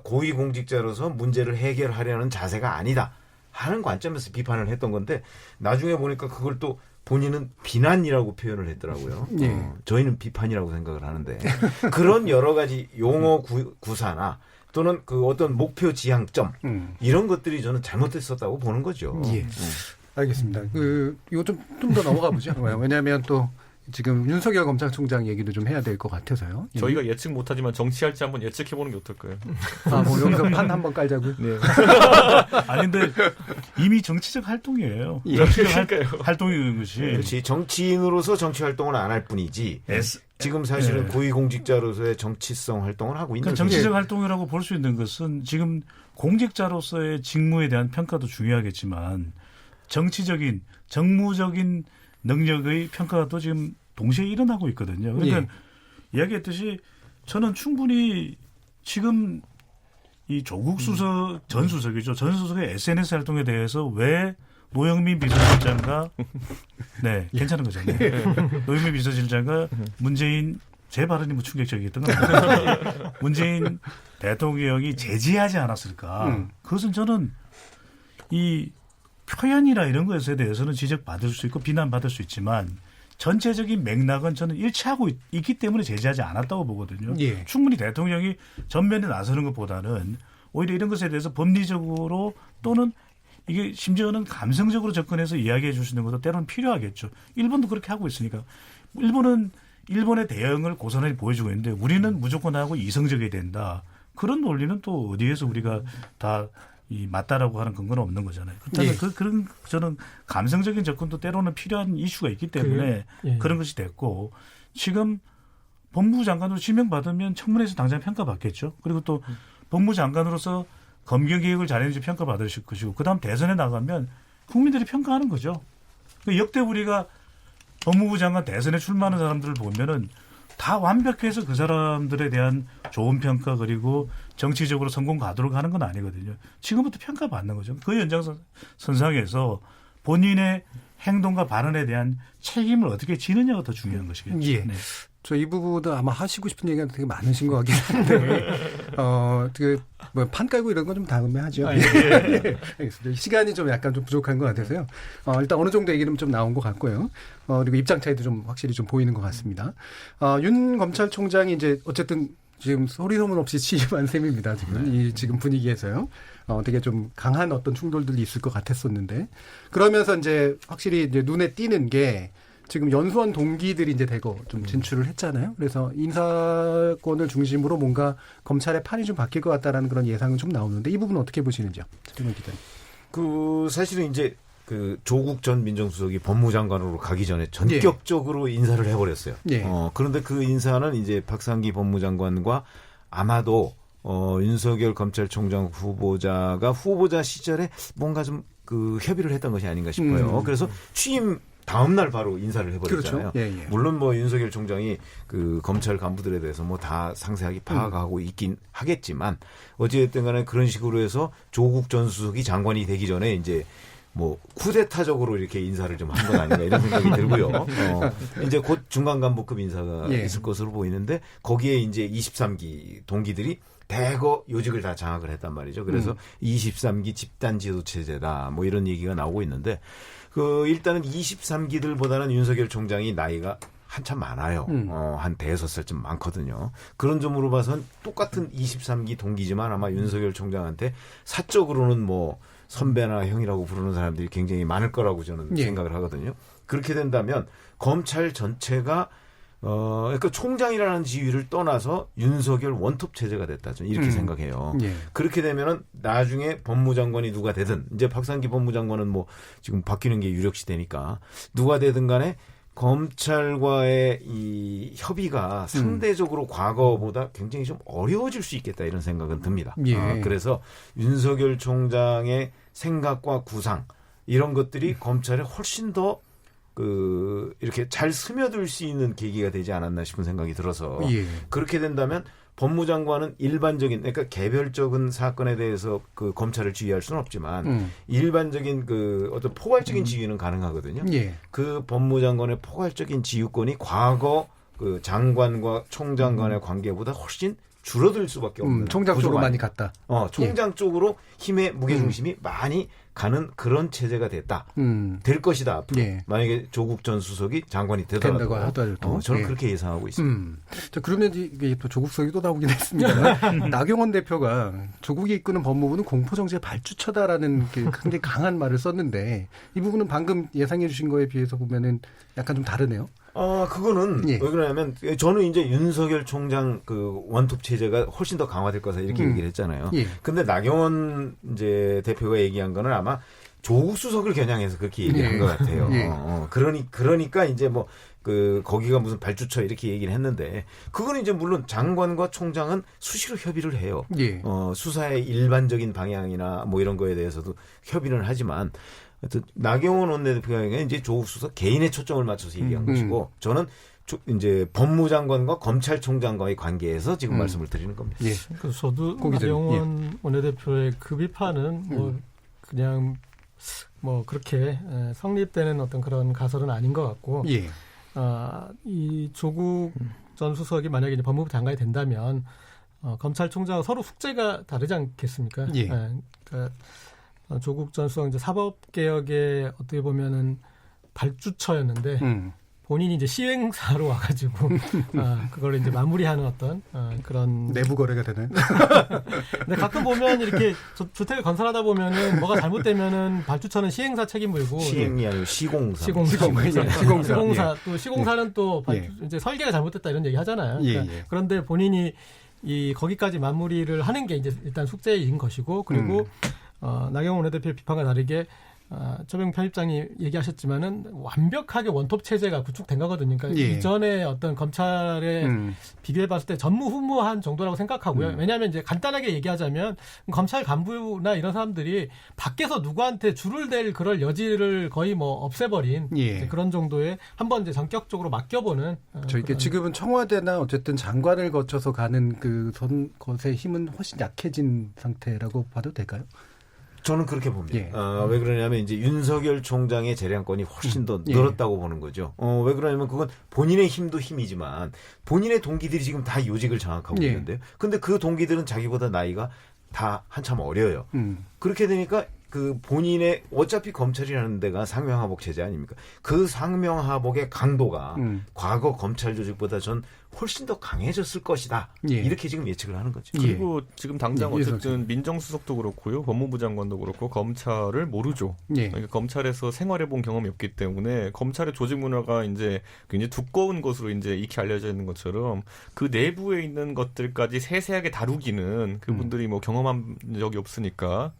고위 공직자로서 문제를 해결하려는 자세가 아니다 하는 관점에서 비판을 했던 건데 나중에 보니까 그걸 또 본인은 비난이라고 표현을 했더라고요. 예. 저희는 비판이라고 생각을 하는데 그런 여러 가지 용어 구사나 또는 그 어떤 목표 지향점 이런 것들이 저는 잘못됐었다고 보는 거죠. 예. 알겠습니다. 이거 좀 더 넘어가 보죠. 왜냐하면 또 지금 윤석열 검찰총장 얘기도 좀 해야 될 것 같아서요. 저희가 예측 못하지만 정치할지 한번 예측해보는 게 어떨까요? 여기서 판 한번 깔자고요? 네. 아니 근데 이미 정치적 활동이에요. 예. 정치적 활동인 것이. 그렇지. 정치인으로서 정치 활동을 안 할 뿐이지. 지금 사실은 고위공직자로서의 정치성 활동을 하고 있는 그러니까 정치적 활동이라고 볼 수 있는 것은 지금 공직자로서의 직무에 대한 평가도 중요하겠지만 정치적인 정무적인 능력의 평가가 또 지금 동시에 일어나고 있거든요. 그러니까 이야기했듯이 저는 충분히 지금 이 조국 수석 전 수석이죠. 전 수석의 SNS 활동에 대해서 왜 노영민 비서실장과 괜찮은 거죠. 노영민 비서실장과 문재인 제 발언이 충격적이었던 건 문재인 대통령이 제지하지 않았을까. 그것은 저는 이 표현이나 이런 것에 대해서는 지적받을 수 있고 비난받을 수 있지만 전체적인 맥락은 저는 일치하고 있기 때문에 제지하지 않았다고 보거든요. 예. 충분히 대통령이 전면에 나서는 것보다는 오히려 이런 것에 대해서 법리적으로 또는 이게 심지어는 감성적으로 접근해서 이야기해 줄 수 있는 것도 때로는 필요하겠죠. 일본도 그렇게 하고 있으니까. 일본은 일본의 대응을 고스란히 보여주고 있는데 우리는 무조건 하고 이성적이어야 된다. 그런 논리는 또 어디에서 우리가 다 맞다라고 하는 근거는 없는 거잖아요. 그렇다면 그런 저는 감성적인 접근도 때로는 필요한 이슈가 있기 때문에 그런 것이 됐고 지금 법무부 장관으로 지명받으면 청문회에서 당장 평가받겠죠. 그리고 또 법무부 장관으로서 검경개혁을 잘했는지 평가받으실 것이고 그다음 대선에 나가면 국민들이 평가하는 거죠. 역대 우리가 법무부 장관 대선에 출마하는 사람들을 보면은 다 완벽해서 그 사람들에 대한 좋은 평가 그리고 정치적으로 성공 가도록 하는 건 아니거든요. 지금부터 평가받는 거죠. 그 연장선상에서 본인의 행동과 발언에 대한 책임을 어떻게 지느냐가 더 중요한 것이겠죠. 예. 네. 저 이 부분도 아마 하시고 싶은 얘기가 되게 많으신 것 같긴 한데, 판 깔고 이런 건 좀 다음에 하죠. 예. 알겠습니다. 시간이 좀 약간 좀 부족한 것 같아서요. 일단 어느 정도 얘기는 좀 나온 것 같고요. 그리고 입장 차이도 좀 확실히 좀 보이는 것 같습니다. 윤 검찰총장이 이제 어쨌든 지금 소리 소문 없이 취임한 셈입니다. 지금 분위기에서요. 되게 좀 강한 어떤 충돌들이 있을 것 같았었는데, 그러면서 이제 확실히 이제 눈에 띄는 게 지금 연수원 동기들이 이제 대거 좀 진출을 했잖아요. 그래서 인사권을 중심으로 뭔가 검찰의 판이 좀 바뀔 것 같다라는 그런 예상은 좀 나오는데 이 부분은 어떻게 보시는지요? 최동훈 기자님. 사실은 이제 그 조국 전 민정수석이 법무장관으로 가기 전에 전격적으로 인사를 해버렸어요. 예. 그런데 그 인사는 이제 박상기 법무장관과 아마도 윤석열 검찰총장 후보자 시절에 뭔가 좀 그 협의를 했던 것이 아닌가 싶어요. 그래서 취임 다음 날 바로 인사를 해버렸잖아요. 그렇죠. 예, 예. 물론 뭐 윤석열 총장이 그 검찰 간부들에 대해서 뭐 다 상세하게 파악하고 있긴 하겠지만 어찌됐든 간에 그런 식으로 해서 조국 전 수석이 장관이 되기 전에 이제 뭐 쿠데타적으로 이렇게 인사를 좀 한 건 아닌가 이런 생각이 들고요. 이제 곧 중간 간부급 인사가 예. 있을 것으로 보이는데 거기에 이제 23기 동기들이 대거 요직을 다 장악을 했단 말이죠. 그래서 23기 집단 지도 체제다 뭐 이런 얘기가 나오고 있는데 그 일단은 23기들보다는 윤석열 총장이 나이가 한참 많아요. 한 5살쯤 많거든요. 그런 점으로 봐선 똑같은 23기 동기지만 아마 윤석열 총장한테 사적으로는 뭐 선배나 형이라고 부르는 사람들이 굉장히 많을 거라고 저는 예. 생각을 하거든요. 그렇게 된다면 검찰 전체가 그러니까 총장이라는 지위를 떠나서 윤석열 원톱 체제가 됐다. 저는 이렇게 생각해요. 예. 그렇게 되면은 나중에 법무장관이 누가 되든 이제 박상기 법무장관은 뭐 지금 바뀌는 게 유력시되니까 누가 되든 간에 검찰과의 이 협의가 상대적으로 과거보다 굉장히 좀 어려워질 수 있겠다 이런 생각은 듭니다. 예. 그래서 윤석열 총장의 생각과 구상 이런 것들이 검찰에 훨씬 더 이렇게 잘 스며들 수 있는 계기가 되지 않았나 싶은 생각이 들어서 예. 그렇게 된다면 법무장관은 일반적인 그러니까 개별적인 사건에 대해서 그 검찰을 지휘할 수는 없지만 일반적인 그 어떤 포괄적인 지휘는 가능하거든요. 예. 그 법무장관의 포괄적인 지휘권이 과거 그 장관과 총장 간의 관계보다 훨씬 줄어들 수밖에 없는 총장 쪽으로 많이 갔다. 총장 쪽으로 힘의 무게중심이 많이 가는 그런 체제가 됐다. 될 것이다. 앞으로. 예. 만약에 조국 전 수석이 장관이 된다고 되더라도 하더라도. 저는 예. 그렇게 예상하고 있습니다. 자, 그러면 이게 또 조국 수석이 또 나오긴 했습니다만 나경원 대표가 조국이 이끄는 법무부는 공포정치의 발주처다라는 굉장히 강한 말을 썼는데 이 부분은 방금 예상해 주신 거에 비해서 보면은 약간 좀 다르네요. 그거는 예. 왜 그러냐면 저는 이제 윤석열 총장 그 원톱 체제가 훨씬 더 강화될 거다 이렇게 얘기를 했잖아요. 예. 근데 나경원 이제 대표가 얘기한 거는 아마 조국 수석을 겨냥해서 그렇게 얘기한 예. 것 같아요. 예. 그러니까 이제 뭐 거기가 무슨 발주처 이렇게 얘기를 했는데 그거는 이제 물론 장관과 총장은 수시로 협의를 해요. 예. 수사의 일반적인 방향이나 뭐 이런 거에 대해서도 협의를 하지만 하여튼 나경원 원내대표가 이제 조국 수석 개인의 초점을 맞춰서 얘기한 것이고 저는 이제 법무장관과 검찰총장과의 관계에서 지금 말씀을 드리는 겁니다. 예. 그래서 저도 고기자님, 나경원 원내대표의 그 비판은 뭐 그냥 뭐 그렇게 성립되는 어떤 그런 가설은 아닌 것 같고 예. 이 조국 전 수석이 만약에 이제 법무부 장관이 된다면 검찰총장은 서로 숙제가 다르지 않겠습니까? 예. 그러니까 조국 전 수석 이제 사법개혁의 어떻게 보면은 발주처였는데 본인이 이제 시행사로 와가지고 그걸 이제 마무리하는 어떤 그런 내부 거래가 되는. 근데 가끔 보면 이렇게 주택을 건설하다 보면은 뭐가 잘못되면은 발주처는 시행사 책임 물고 시행이 아니고 시공사. 시공사. 또 시공사는 또 이제 설계가 잘못됐다 이런 얘기 하잖아요. 그러니까 그런데 본인이 거기까지 마무리를 하는 게 이제 일단 숙제인 것이고 그리고 나경원 원내대표의 비판과 다르게 조병 편집장이 얘기하셨지만은 완벽하게 원톱 체제가 구축된 거거든요. 그러니까 이전에 어떤 검찰에 비교해봤을 때 전무후무한 정도라고 생각하고요. 왜냐하면 이제 간단하게 얘기하자면 검찰 간부나 이런 사람들이 밖에서 누구한테 줄을 댈 그럴 여지를 거의 뭐 없애버린 이제 그런 정도의 한번 이제 전격적으로 맡겨보는. 저희게 지금은 청와대나 어쨌든 장관을 거쳐서 가는 것의 힘은 훨씬 약해진 상태라고 봐도 될까요? 저는 그렇게 봅니다. 예. 왜 그러냐면 이제 윤석열 총장의 재량권이 훨씬 더 늘었다고 보는 거죠. 왜 그러냐면 그건 본인의 힘도 힘이지만 본인의 동기들이 지금 다 요직을 장악하고 있는데요. 근데 그 동기들은 자기보다 나이가 다 한참 어려요. 그렇게 되니까 그 본인의 어차피 검찰이라는 데가 상명하복 체제 아닙니까? 그 상명하복의 강도가 과거 검찰 조직보다 전 훨씬 더 강해졌을 것이다. 예. 이렇게 지금 예측을 하는 거죠. 예. 그리고 지금 당장 예, 어쨌든 민정수석도 그렇고요, 법무부 장관도 그렇고 검찰을 모르죠. 예. 그러니까 검찰에서 생활해본 경험이 없기 때문에 검찰의 조직 문화가 이제 굉장히 두꺼운 것으로 이제 익히 알려져 있는 것처럼 그 내부에 있는 것들까지 세세하게 다루기는 그분들이 뭐 경험한 적이 없으니까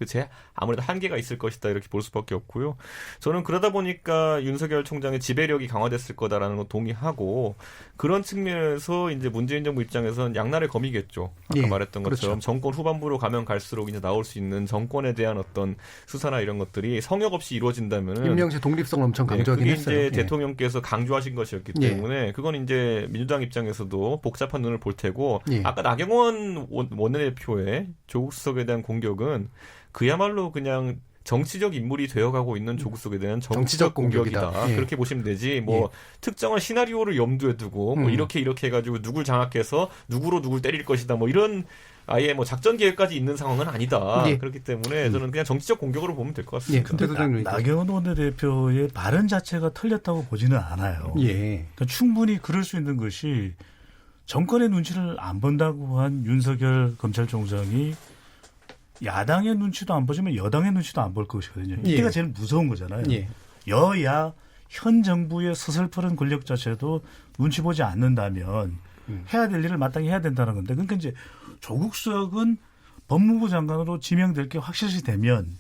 아무래도 한계가 있을 것이다 이렇게 볼 수밖에 없고요. 저는 그러다 보니까 윤석열 총장의 지배력이 강화됐을 거다라는 거 동의하고 그런 측면에서 이제 문재인 정부 입장에서는 양날의 검이겠죠. 아까 예, 말했던 것처럼 그렇죠. 정권 후반부로 가면 갈수록 이제 나올 수 있는 정권에 대한 어떤 수사나 이런 것들이 성역 없이 이루어진다면은 임명실 독립성을 엄청 강조하긴 그게 했어요. 이제 예. 대통령께서 강조하신 것이었기 예. 때문에 그건 이제 민주당 입장에서도 복잡한 눈을 볼 테고 예. 아까 나경원 원내대표의 조국 수석에 대한 공격은 그야말로 그냥 정치적 인물이 되어가고 있는 조국 수석에 대한 정치적 공격이다. 예. 그렇게 보시면 되지. 뭐 특정한 시나리오를 염두에 두고 뭐 이렇게 해가지고 누굴 장악해서 누구로 누굴 때릴 것이다. 뭐 이런 아예 뭐 작전 계획까지 있는 상황은 아니다. 예. 그렇기 때문에 저는 그냥 정치적 공격으로 보면 될 것 같습니다. 예. 대통령님. 나경원 원내대표의 발언 자체가 틀렸다고 보지는 않아요. 예. 그러니까 충분히 그럴 수 있는 것이 정권의 눈치를 안 본다고 한 윤석열 검찰총장이 야당의 눈치도 안 보지만 여당의 눈치도 안 볼 것이거든요. 이때가 예. 제일 무서운 거잖아요. 예. 여야 현 정부의 서슬퍼른 권력 자체도 눈치 보지 않는다면 해야 될 일을 마땅히 해야 된다는 건데, 그러니까 이제 조국 수석은 법무부 장관으로 지명될 게 확실시 되면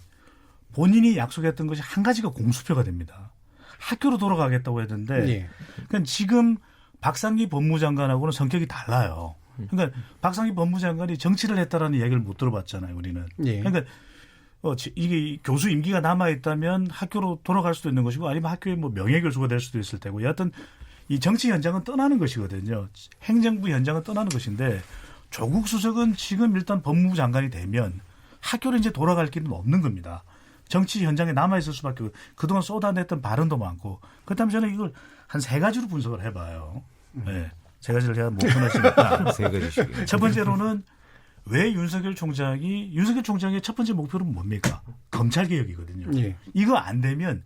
본인이 약속했던 것이 한 가지가 공수표가 됩니다. 학교로 돌아가겠다고 했는데 예. 그러니까 지금 박상기 법무장관하고는 성격이 달라요. 그러니까 박상기 법무장관이 정치를 했다라는 이야기를 못 들어봤잖아요, 우리는. 예. 그러니까 이게 교수 임기가 남아 있다면 학교로 돌아갈 수도 있는 것이고 아니면 학교의 뭐 명예교수가 될 수도 있을 테고, 여하튼 이 정치 현장은 떠나는 것이거든요. 행정부 현장은 떠나는 것인데 조국 수석은 지금 일단 법무부 장관이 되면 학교로 이제 돌아갈 길은 없는 겁니다. 정치 현장에 남아 있을 수밖에 없고 그동안 쏟아냈던 발언도 많고, 그렇다면 저는 이걸 한 세 가지로 분석을 해봐요. 네. 세 가지를 제가 못 끊었으니까. 세 가지씩. 첫 번째로는 왜 윤석열 총장의 첫 번째 목표는 뭡니까? 검찰 개혁이거든요. 예. 이거 안 되면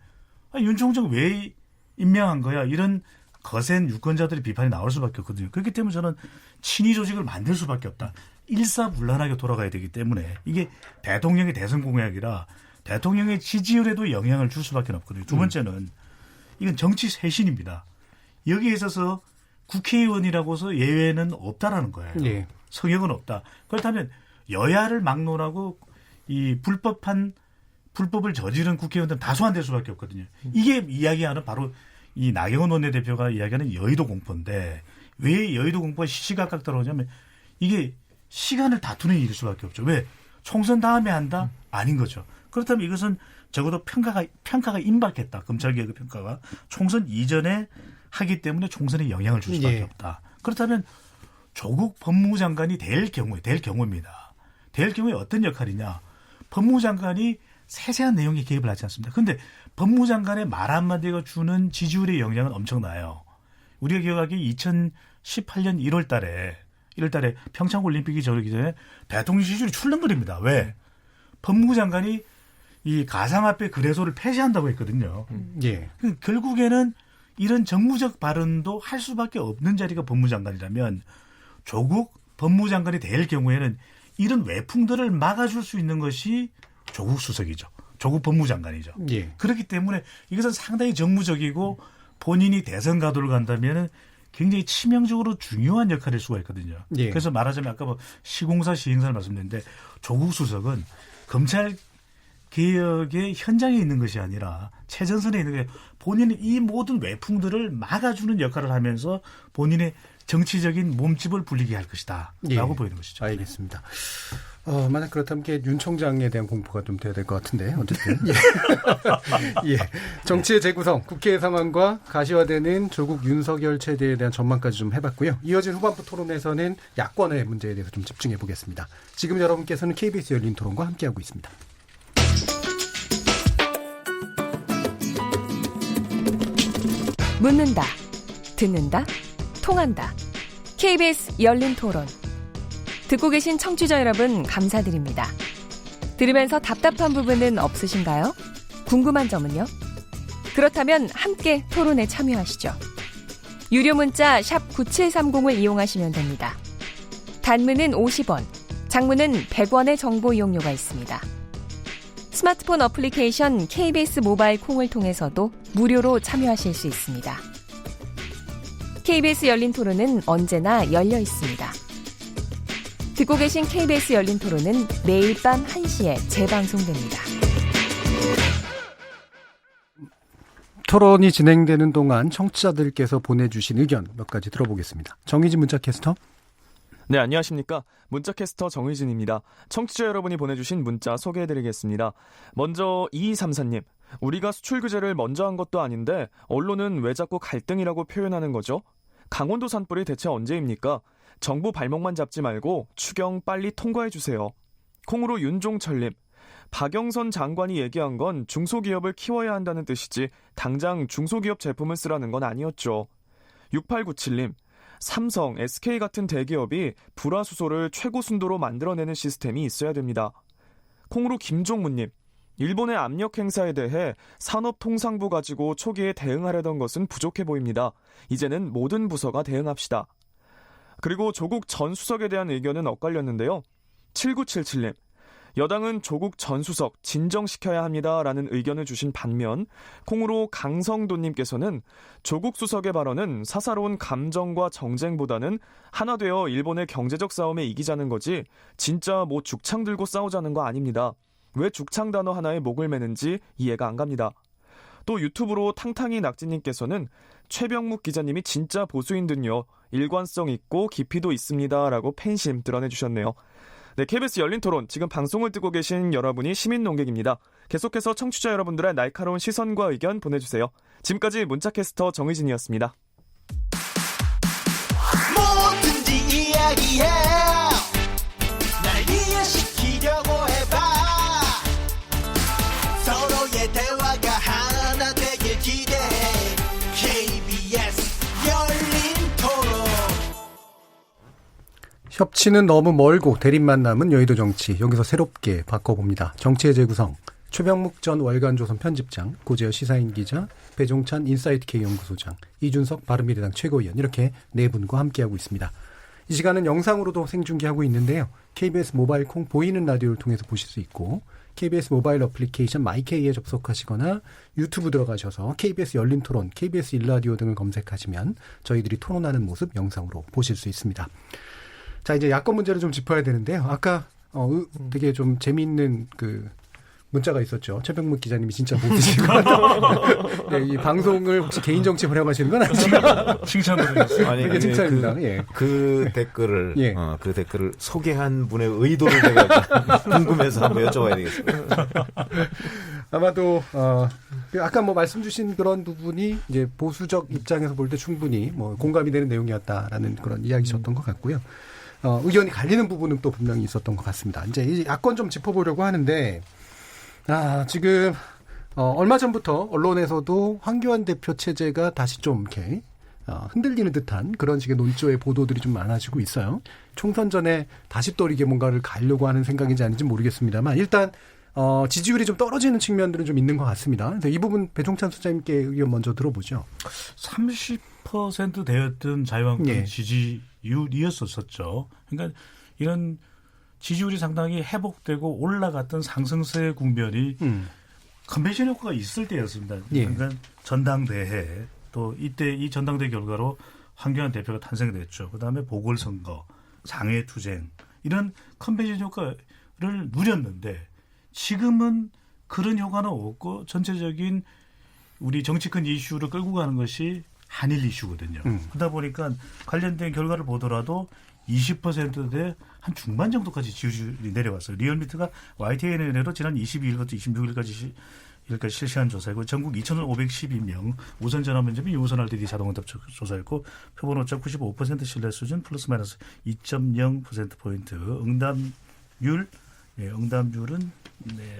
윤 총장 왜 임명한 거야? 이런 거센 유권자들의 비판이 나올 수밖에 없거든요. 그렇기 때문에 저는 친위 조직을 만들 수밖에 없다. 일사불란하게 돌아가야 되기 때문에 이게 대통령의 대선 공약이라 대통령의 지지율에도 영향을 줄 수밖에 없거든요. 두 번째는 이건 정치 쇄신입니다. 여기에 있어서 국회의원이라고서 예외는 없다라는 거예요. 예. 성역은 없다. 그렇다면 여야를 막론하고 이 불법을 저지른 국회의원들은 다수한될 수밖에 없거든요. 이게 이야기하는 바로 이 나경원 원내대표가 이야기하는 여의도 공포인데, 왜 여의도 공포가 시시각각 들어오냐면 이게 시간을 다투는 일일 수밖에 없죠. 왜? 총선 다음에 한다? 아닌 거죠. 그렇다면 이것은 적어도 평가가 임박했다. 검찰개혁의 평가가. 총선 이전에 하기 때문에 총선에 영향을 줄 수밖에 예. 없다. 그렇다면 조국 법무부 장관이 될 경우입니다. 될 경우에 어떤 역할이냐. 법무부 장관이 세세한 내용에 개입을 하지 않습니다. 그런데 법무부 장관의 말 한마디가 주는 지지율의 영향은 엄청나요. 우리가 기억하기에 2018년 1월 달에 평창올림픽이 저러기 전에 대통령 지지율이 출렁거립니다. 왜? 법무부 장관이 이 가상화폐 거래소를 폐지한다고 했거든요. 예. 결국에는 이런 정무적 발언도 할 수밖에 없는 자리가 법무장관이라면 조국 법무장관이 될 경우에는 이런 외풍들을 막아줄 수 있는 것이 조국 수석이죠. 조국 법무장관이죠. 예. 그렇기 때문에 이것은 상당히 정무적이고 본인이 대선 가도를 간다면 굉장히 치명적으로 중요한 역할일 수가 있거든요. 예. 그래서 말하자면 아까 뭐 시공사 시행사를 말씀드렸는데 조국 수석은 검찰 개혁의 현장에 있는 것이 아니라 최전선에 있는 게 본인은 이 모든 외풍들을 막아주는 역할을 하면서 본인의 정치적인 몸집을 불리게 할 것이다 라고 보이는 것이죠. 알겠습니다. 만약 그렇다면 윤 총장에 대한 공포가 좀 돼야 될 것 같은데 어쨌든 예. 정치의 재구성, 국회의 상황과 가시화되는 조국 윤석열 체제에 대한 전망까지 좀 해봤고요. 이어진 후반부 토론에서는 야권의 문제에 대해서 좀 집중해 보겠습니다. 지금 여러분께서는 KBS 열린 토론과 함께하고 있습니다. 묻는다, 듣는다, 통한다. KBS 열린 토론. 듣고 계신 청취자 여러분 감사드립니다. 들으면서 답답한 부분은 없으신가요? 궁금한 점은요? 그렇다면 함께 토론에 참여하시죠. 유료 문자 샵 9730을 이용하시면 됩니다. 단문은 50원, 장문은 100원의 정보 이용료가 있습니다. 스마트폰 어플리케이션 KBS 모바일 콩을 통해서도 무료로 참여하실 수 있습니다. KBS 열린 토론은 언제나 열려 있습니다. 듣고 계신 KBS 열린 토론은 매일 밤 1시에 재방송됩니다. 토론이 진행되는 동안 청취자들께서 보내주신 의견 몇 가지 들어보겠습니다. 정의진 문자캐스터. 네, 안녕하십니까. 문자캐스터 정의진입니다. 청취자 여러분이 보내주신 문자 소개해드리겠습니다. 먼저 2234님. 우리가 수출 규제를 먼저 한 것도 아닌데 언론은 왜 자꾸 갈등이라고 표현하는 거죠? 강원도 산불이 대체 언제입니까? 정부 발목만 잡지 말고 추경 빨리 통과해주세요. 콩으로 윤종철님. 박영선 장관이 얘기한 건 중소기업을 키워야 한다는 뜻이지 당장 중소기업 제품을 쓰라는 건 아니었죠. 6897님. 삼성, SK 같은 대기업이 불화수소를 최고 순도로 만들어내는 시스템이 있어야 됩니다. 콩으로 김종문님. 일본의 압력 행사에 대해 산업통상부 가지고 초기에 대응하려던 것은 부족해 보입니다. 이제는 모든 부서가 대응합시다. 그리고 조국 전 수석에 대한 의견은 엇갈렸는데요. 7977님. 여당은 조국 전 수석 진정시켜야 합니다라는 의견을 주신 반면 콩으로 강성도님께서는 조국 수석의 발언은 사사로운 감정과 정쟁보다는 하나 되어 일본의 경제적 싸움에 이기자는 거지 진짜 뭐 죽창 들고 싸우자는 거 아닙니다. 왜 죽창 단어 하나에 목을 매는지 이해가 안 갑니다. 또 유튜브로 탕탕이 낙지님께서는 최병묵 기자님이 진짜 보수인 듯요. 일관성 있고 깊이도 있습니다. 라고 팬심 드러내주셨네요. 네, KBS 열린 토론, 지금 방송을 듣고 계신 여러분이 시민 농객입니다. 계속해서 청취자 여러분들의 날카로운 시선과 의견 보내주세요. 지금까지 문자캐스터 정의진이었습니다. 뭐든지 이야기해 날 이해시키려고 해봐 서로의 대화가 하나 되길 기대해 KBS 열린 토론. 협치는 너무 멀고 대립만 남은 여의도 정치. 여기서 새롭게 바꿔봅니다. 정치의 재구성. 최병묵 전 월간조선 편집장, 고재열 시사인 기자, 배종찬 인사이트K 연구소장, 이준석 바른미래당 최고위원 이렇게 네 분과 함께하고 있습니다. 이 시간은 영상으로도 생중계하고 있는데요. KBS 모바일 콩 보이는 라디오를 통해서 보실 수 있고 KBS 모바일 어플리케이션 마이케이에 접속하시거나 유튜브 들어가셔서 KBS 열린 토론, KBS 일라디오 등을 검색하시면 저희들이 토론하는 모습 영상으로 보실 수 있습니다. 자, 이제 야권 문제를 좀 짚어야 되는데요. 아까 되게 좀 재미있는 문자가 있었죠. 최병묵 기자님이 진짜 보시고 네, 이 방송을 혹시 개인 정치 활용하시는 건 아니죠? 칭찬드리겠습니다. 아니, 되게 칭찬입니다. 예. 그 댓글을 예. 그 댓글을 소개한 분의 의도를 제가 궁금해서 한번 여쭤봐야 되겠습니다. 아마도 아까 뭐 말씀 주신 그런 부분이 이제 보수적 입장에서 볼 때 충분히 뭐 공감이 되는 내용이었다라는 그런 이야기셨던 것 같고요. 의견이 갈리는 부분은 또 분명히 있었던 것 같습니다. 이제 이 야권 좀 짚어보려고 하는데, 지금, 얼마 전부터 언론에서도 황교안 대표 체제가 다시 좀 이렇게, 흔들리는 듯한 그런 식의 논조의 보도들이 좀 많아지고 있어요. 총선 전에 다시 또 이게 뭔가를 가려고 하는 생각인지 아닌지 모르겠습니다만, 일단, 지지율이 좀 떨어지는 측면들은 좀 있는 것 같습니다. 그래서 이 부분 배종찬 소장님께 의견 먼저 들어보죠. 30% 되었던 자유한국당 예. 지지율이었었죠. 그러니까 이런 지지율이 상당히 회복되고 올라갔던 상승세 국면이 컨벤션 효과가 있을 때였습니다. 예. 그러니까 전당대회 또 이때 이 전당대회 결과로 황교안 대표가 탄생됐죠. 그다음에 보궐선거, 장외투쟁 이런 컨벤션 효과를 누렸는데 지금은 그런 효과는 없고 전체적인 우리 정치권 이슈를 끌고 가는 것이 한일 이슈거든요. 그러다 보니까 관련된 결과를 보더라도 20%대 한 중반 정도까지 지지율이 내려왔어요. 리얼미터가 YTN으로 지난 22일부터 26일까지 실시한 조사이고 전국 2,512명 우선 전화 면접이 유선 RDD 자동응답 조사였고 표본 오차 95% 신뢰 수준 플러스 마이너스 2.0%포인트 응답률은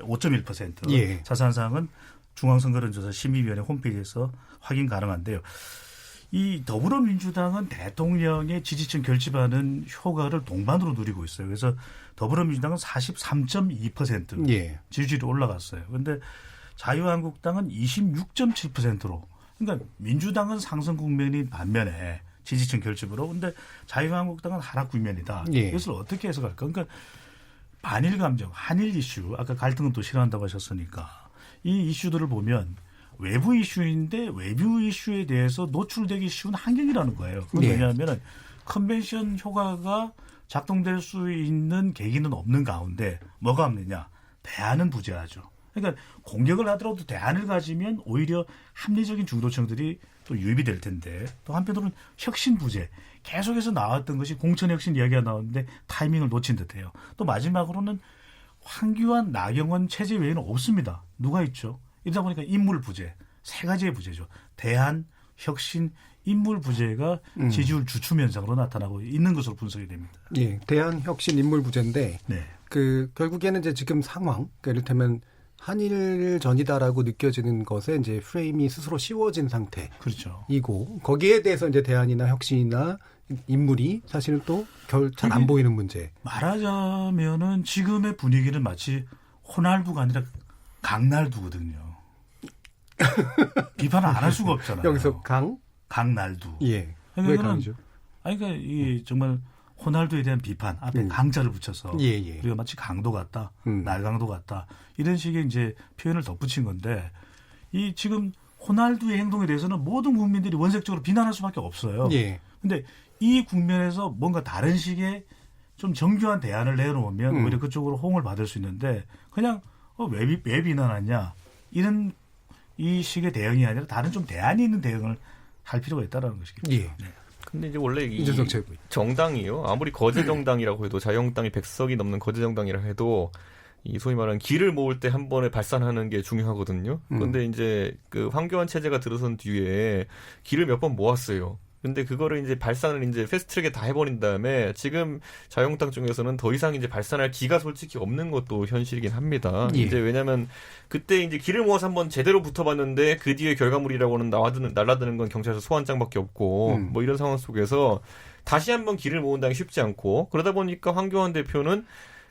5.1%. 예. 자세한 사항은 중앙선거론조사 심의위원회 홈페이지에서 확인 가능한데요. 이 더불어민주당은 대통령의 지지층 결집하는 효과를 동반으로 누리고 있어요. 그래서 더불어민주당은 43.2% 예. 지지율이 올라갔어요. 그런데 자유한국당은 26.7%로 그러니까 민주당은 상승 국면인 반면에 지지층 결집으로 근데 자유한국당은 하락 국면이다. 예. 이것을 어떻게 해석할까? 그러니까 반일 감정, 한일 이슈, 아까 갈등은 또 싫어한다고 하셨으니까 이 이슈들을 보면 외부 이슈인데 외부 이슈에 대해서 노출되기 쉬운 환경이라는 거예요. 그건 예. 왜냐하면 컨벤션 효과가 작동될 수 있는 계기는 없는 가운데 뭐가 없느냐? 대안은 부재하죠. 그러니까 공격을 하더라도 대안을 가지면 오히려 합리적인 중도층들이 또 유입이 될 텐데 또 한편으로는 혁신 부재 계속해서 나왔던 것이 공천혁신 이야기가 나왔는데 타이밍을 놓친 듯해요. 또 마지막으로는 황교안, 나경원 체제 외에는 없습니다. 누가 있죠? 이러다 보니까 인물 부재, 세 가지의 부재죠. 대안, 혁신, 인물 부재가 지지율 주춤 현상으로 나타나고 있는 것으로 분석이 됩니다. 예, 대한 혁신 인물 부재인데 네. 결국에는 이제 지금 상황, 그러니까 이를테면 한일전이다라고 느껴지는 것에 이제 프레임이 스스로 씌워진 상태이고 그렇죠. 거기에 대해서 이제 대안이나 혁신이나 인물이 사실은 또 잘 안 보이는 문제. 말하자면은 지금의 분위기는 마치 호날두가 아니라 강날두거든요. 비판을 안 할 수가 없잖아요. 여기서 강날두. 예. 그러니까 왜 강이죠? 아니 그러니까 이 정말 호날두에 대한 비판 앞에 강자를 붙여서 예. 우리가 마치 강도 같다, 날강도 같다 이런 식의 이제 표현을 덧붙인 건데 이 지금 호날두의 행동에 대해서는 모든 국민들이 원색적으로 비난할 수밖에 없어요. 예. 근데 이 국면에서 뭔가 다른 식의 좀 정교한 대안을 내놓으면 오히려 그쪽으로 호응을 받을 수 있는데 그냥 왜 비난하냐 이런 이 식의 대응이 아니라 다른 좀 대안이 있는 대응을 할 필요가 있다라는 것이겠죠. 예. 네. 근데 이제 원래 이 이준석 최고. 정당이요. 아무리 거제 정당이라고 해도 자유한국당이 100석이 넘는 거제 정당이라 해도 이 소위 말하는 기를 모을 때 한 번에 발산하는 게 중요하거든요. 그런데 이제 그 황교안 체제가 들어선 뒤에 기를 몇 번 모았어요. 근데 그거를 이제 발산을 이제 패스트트랙에 다 해버린 다음에 지금 자유한국당 쪽에서는 더 이상 이제 발산할 기가 솔직히 없는 것도 현실이긴 합니다. 예. 이제 왜냐면 그때 이제 기를 모아서 한번 제대로 붙어봤는데 그 뒤에 결과물이라고는 날라드는 건 경찰서 소환장밖에 없고 뭐 이런 상황 속에서 다시 한번 기를 모은다는 게 쉽지 않고 그러다 보니까 황교안 대표는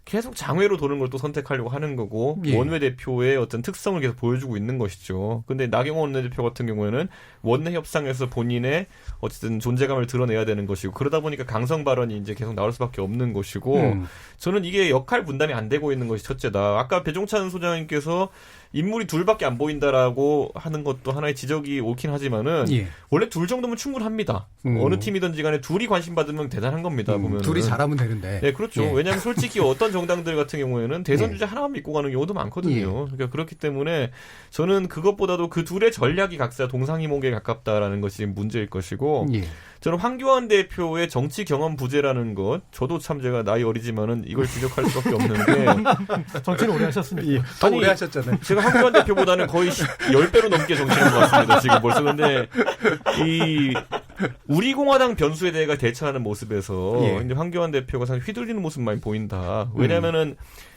계속 장외로 도는 걸 또 선택하려고 하는 거고 예. 원내대표의 어떤 특성을 계속 보여주고 있는 것이죠. 근데 나경원 원내대표 같은 경우에는 원내 협상에서 본인의 어쨌든 존재감을 드러내야 되는 것이고 그러다 보니까 강성 발언이 이제 계속 나올 수밖에 없는 것이고 저는 이게 역할 분담이 안 되고 있는 것이 첫째다. 아까 배종찬 소장님께서 인물이 둘밖에 안 보인다라고 하는 것도 하나의 지적이 옳긴 하지만은 예. 원래 둘 정도면 충분합니다. 어느 팀이든지 간에 둘이 관심 받으면 대단한 겁니다. 보면 둘이 잘하면 되는데. 네, 그렇죠. 예. 왜냐하면 솔직히 어떤 정당들 같은 경우에는 대선 예. 주자 하나만 믿고 가는 경우도 많거든요. 예. 그러니까 그렇기 때문에 저는 그것보다도 그 둘의 전략이 각자 동상이몽에 가깝다라는 것이 문제일 것이고 예. 저는 황교안 대표의 정치 경험 부재라는 것 저도 참 제가 나이 어리지만은 이걸 지적할 수밖에 없는데 정치를 오래 하셨습니다. 예. 더 아니, 오래 하셨잖아요. 제가 황교안 대표보다는 거의 10배로 넘게 정치한 것 같습니다. 지금 벌써. 근데 이 우리 공화당 변수에 대해 대처하는 모습에서 예. 이제 황교안 대표가 상당히 휘둘리는 모습 많이 보인다. 왜냐면은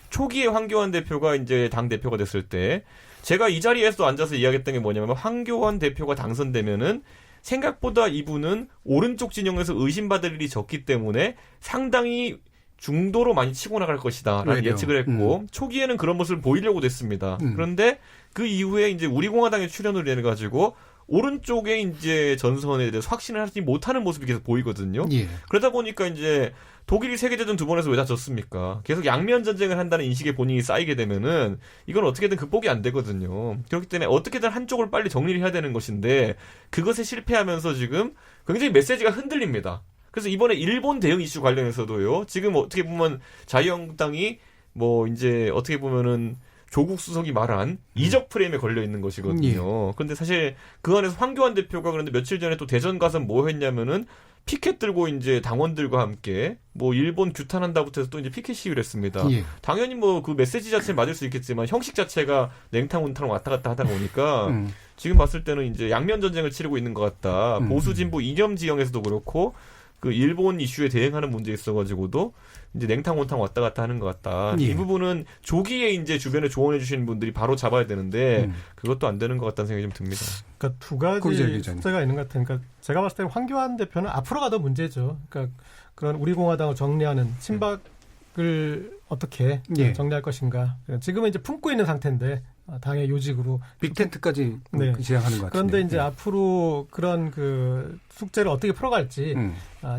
초기에 황교안 대표가 이제 당 대표가 됐을 때 제가 이 자리에서도 앉아서 이야기했던 게 뭐냐면 황교안 대표가 당선되면은 생각보다 이분은 오른쪽 진영에서 의심받을 일이 적기 때문에 상당히 중도로 많이 치고 나갈 것이다라는 그래요. 예측을 했고 초기에는 그런 모습을 보이려고 됐습니다. 그런데 그 이후에 이제 우리 공화당에 출연을 해가지고 오른쪽에 이제 전선에 대해서 확신을 하지 못하는 모습이 계속 보이거든요. 예. 그러다 보니까 이제 독일이 세계대전 2번에서 왜 다 졌습니까? 계속 양면 전쟁을 한다는 인식에 본인이 쌓이게 되면은 이건 어떻게든 극복이 안 되거든요. 그렇기 때문에 어떻게든 한쪽을 빨리 정리를 해야 되는 것인데 그것에 실패하면서 지금 굉장히 메시지가 흔들립니다. 그래서 이번에 일본 대응 이슈 관련해서도요. 지금 어떻게 보면 자유한국당이 뭐 이제 어떻게 보면은 조국 수석이 말한 이적 프레임에 걸려 있는 것이거든요. 그런데 사실 그 안에서 황교안 대표가 그런데 며칠 전에 또 대전 가서 뭐 했냐면은 피켓 들고 이제 당원들과 함께 뭐 일본 규탄한다부터 해서 또 이제 피켓 시위를 했습니다. 예. 당연히 뭐 그 메시지 자체는 맞을 수 있겠지만 형식 자체가 냉탕 온탕 왔다 갔다 하다 보니까 지금 봤을 때는 이제 양면 전쟁을 치르고 있는 것 같다. 보수 진보 이념 지형에서도 그렇고 그 일본 이슈에 대응하는 문제에 있어가지고도 이제 냉탕 온탕 왔다 갔다 하는 것 같다. 예. 이 부분은 조기에 이제 주변에 조언해 주시는 분들이 바로 잡아야 되는데 그것도 안 되는 것 같다는 생각이 좀 듭니다. 그러니까 두 가지 숙제가 있는 것 같아요. 그러니까 제가 봤을 때 황교안 대표는 앞으로가 더 문제죠. 그러니까 그런 우리 공화당을 정리하는 친박을 어떻게 예. 정리할 것인가. 지금은 이제 품고 있는 상태인데 당의 요직으로 빅텐트까지 네. 지향하는 것 같은데. 그런데 이제 예. 앞으로 그런 그 숙제를 어떻게 풀어갈지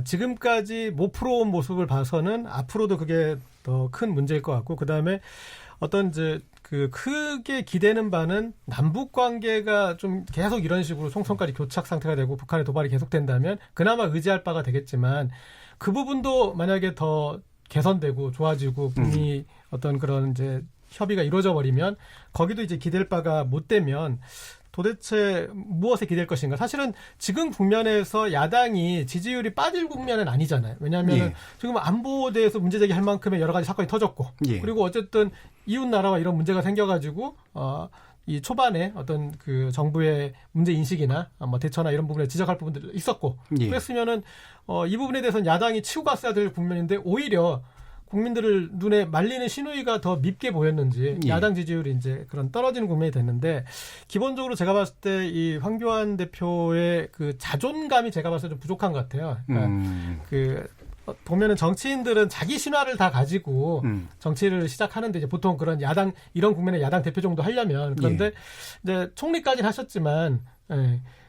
지금까지 못 풀어온 모습을 봐서는 앞으로도 그게 더 큰 문제일 것 같고 그다음에 어떤 이제 그 크게 기대는 바는 남북 관계가 좀 계속 이런 식으로 송선까지 교착 상태가 되고 북한의 도발이 계속된다면 그나마 의지할 바가 되겠지만 그 부분도 만약에 더 개선되고 좋아지고 북미 어떤 그런 이제 협의가 이루어져 버리면 거기도 이제 기댈 바가 못 되면 도대체 무엇에 기댈 것인가? 사실은 지금 국면에서 야당이 지지율이 빠질 국면은 아니잖아요. 왜냐하면 예. 지금 안보에 대해서 문제 제기할 만큼의 여러 가지 사건이 터졌고 예. 그리고 어쨌든 이웃 나라와 이런 문제가 생겨가지고 이 초반에 어떤 그 정부의 문제 인식이나 뭐 대처나 이런 부분에 지적할 부분들이 있었고 예. 그랬으면은 이 부분에 대해서는 야당이 치고 갔어야 될 국면인데 오히려 국민들을 눈에 말리는 신우이가 더 밉게 보였는지 예. 야당 지지율이 이제 그런 떨어지는 국면이 됐는데 기본적으로 제가 봤을 때 이 황교안 대표의 그 자존감이 제가 봤을 때 좀 부족한 것 같아요. 그러니까 그 보면은 정치인들은 자기 신화를 다 가지고 정치를 시작하는데 이제 보통 그런 야당 이런 국면의 야당 대표 정도 하려면 그런데 예. 이제 총리까지는 하셨지만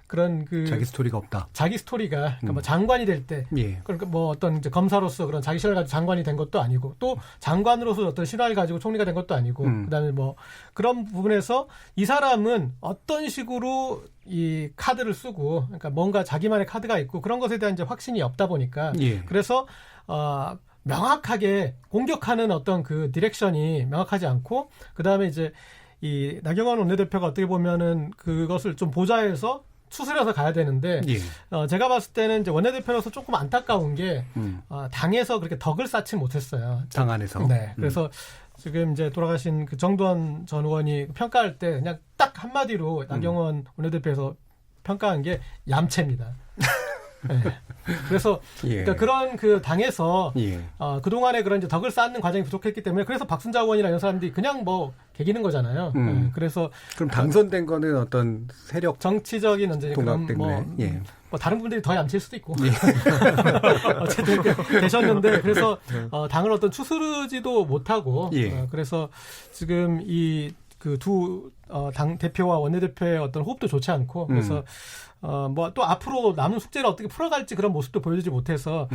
그런 그 자기 스토리가 없다. 자기 스토리가 그러니까 뭐 장관이 될 때 예. 그러니까 뭐 어떤 이제 검사로서 그런 자기 신화를 가지고 장관이 된 것도 아니고 또 장관으로서 어떤 신화를 가지고 총리가 된 것도 아니고 그다음에 뭐 그런 부분에서 이 사람은 어떤 식으로 이 카드를 쓰고 그러니까 뭔가 자기만의 카드가 있고 그런 것에 대한 이제 확신이 없다 보니까 예. 그래서 명확하게 공격하는 어떤 그 디렉션이 명확하지 않고 그다음에 이제 이 나경원 원내대표가 어떻게 보면은 그것을 좀 보좌해서 추스려서 가야 되는데 예. 제가 봤을 때는 이제 원내대표로서 조금 안타까운 게 당에서 그렇게 덕을 쌓지 못했어요. 당 안에서. 네. 그래서 지금 이제 돌아가신 그 정두환 전 의원이 평가할 때 그냥 딱 한마디로 나경원 원내대표에서 평가한 게 얌체입니다. 네. 그래서 예. 그러니까 그런 그 당에서 예. 그동안에 그런 이제 덕을 쌓는 과정이 부족했기 때문에 그래서 박순자 의원이나 이런 사람들이 그냥 뭐 개기는 거잖아요. 네. 그래서 그럼 당선된 거는 어떤 세력 정치적인 이제 동학 그런 때문에. 예. 뭐 다른 분들이 더 얌체일 수도 있고 어쨌든 되셨는데 그래서 당을 어떤 추스르지도 못하고 예. 그래서 지금 이 그 두 당 대표와 원내대표의 어떤 호흡도 좋지 않고 그래서 뭐 또 앞으로 남은 숙제를 어떻게 풀어갈지 그런 모습도 보여주지 못해서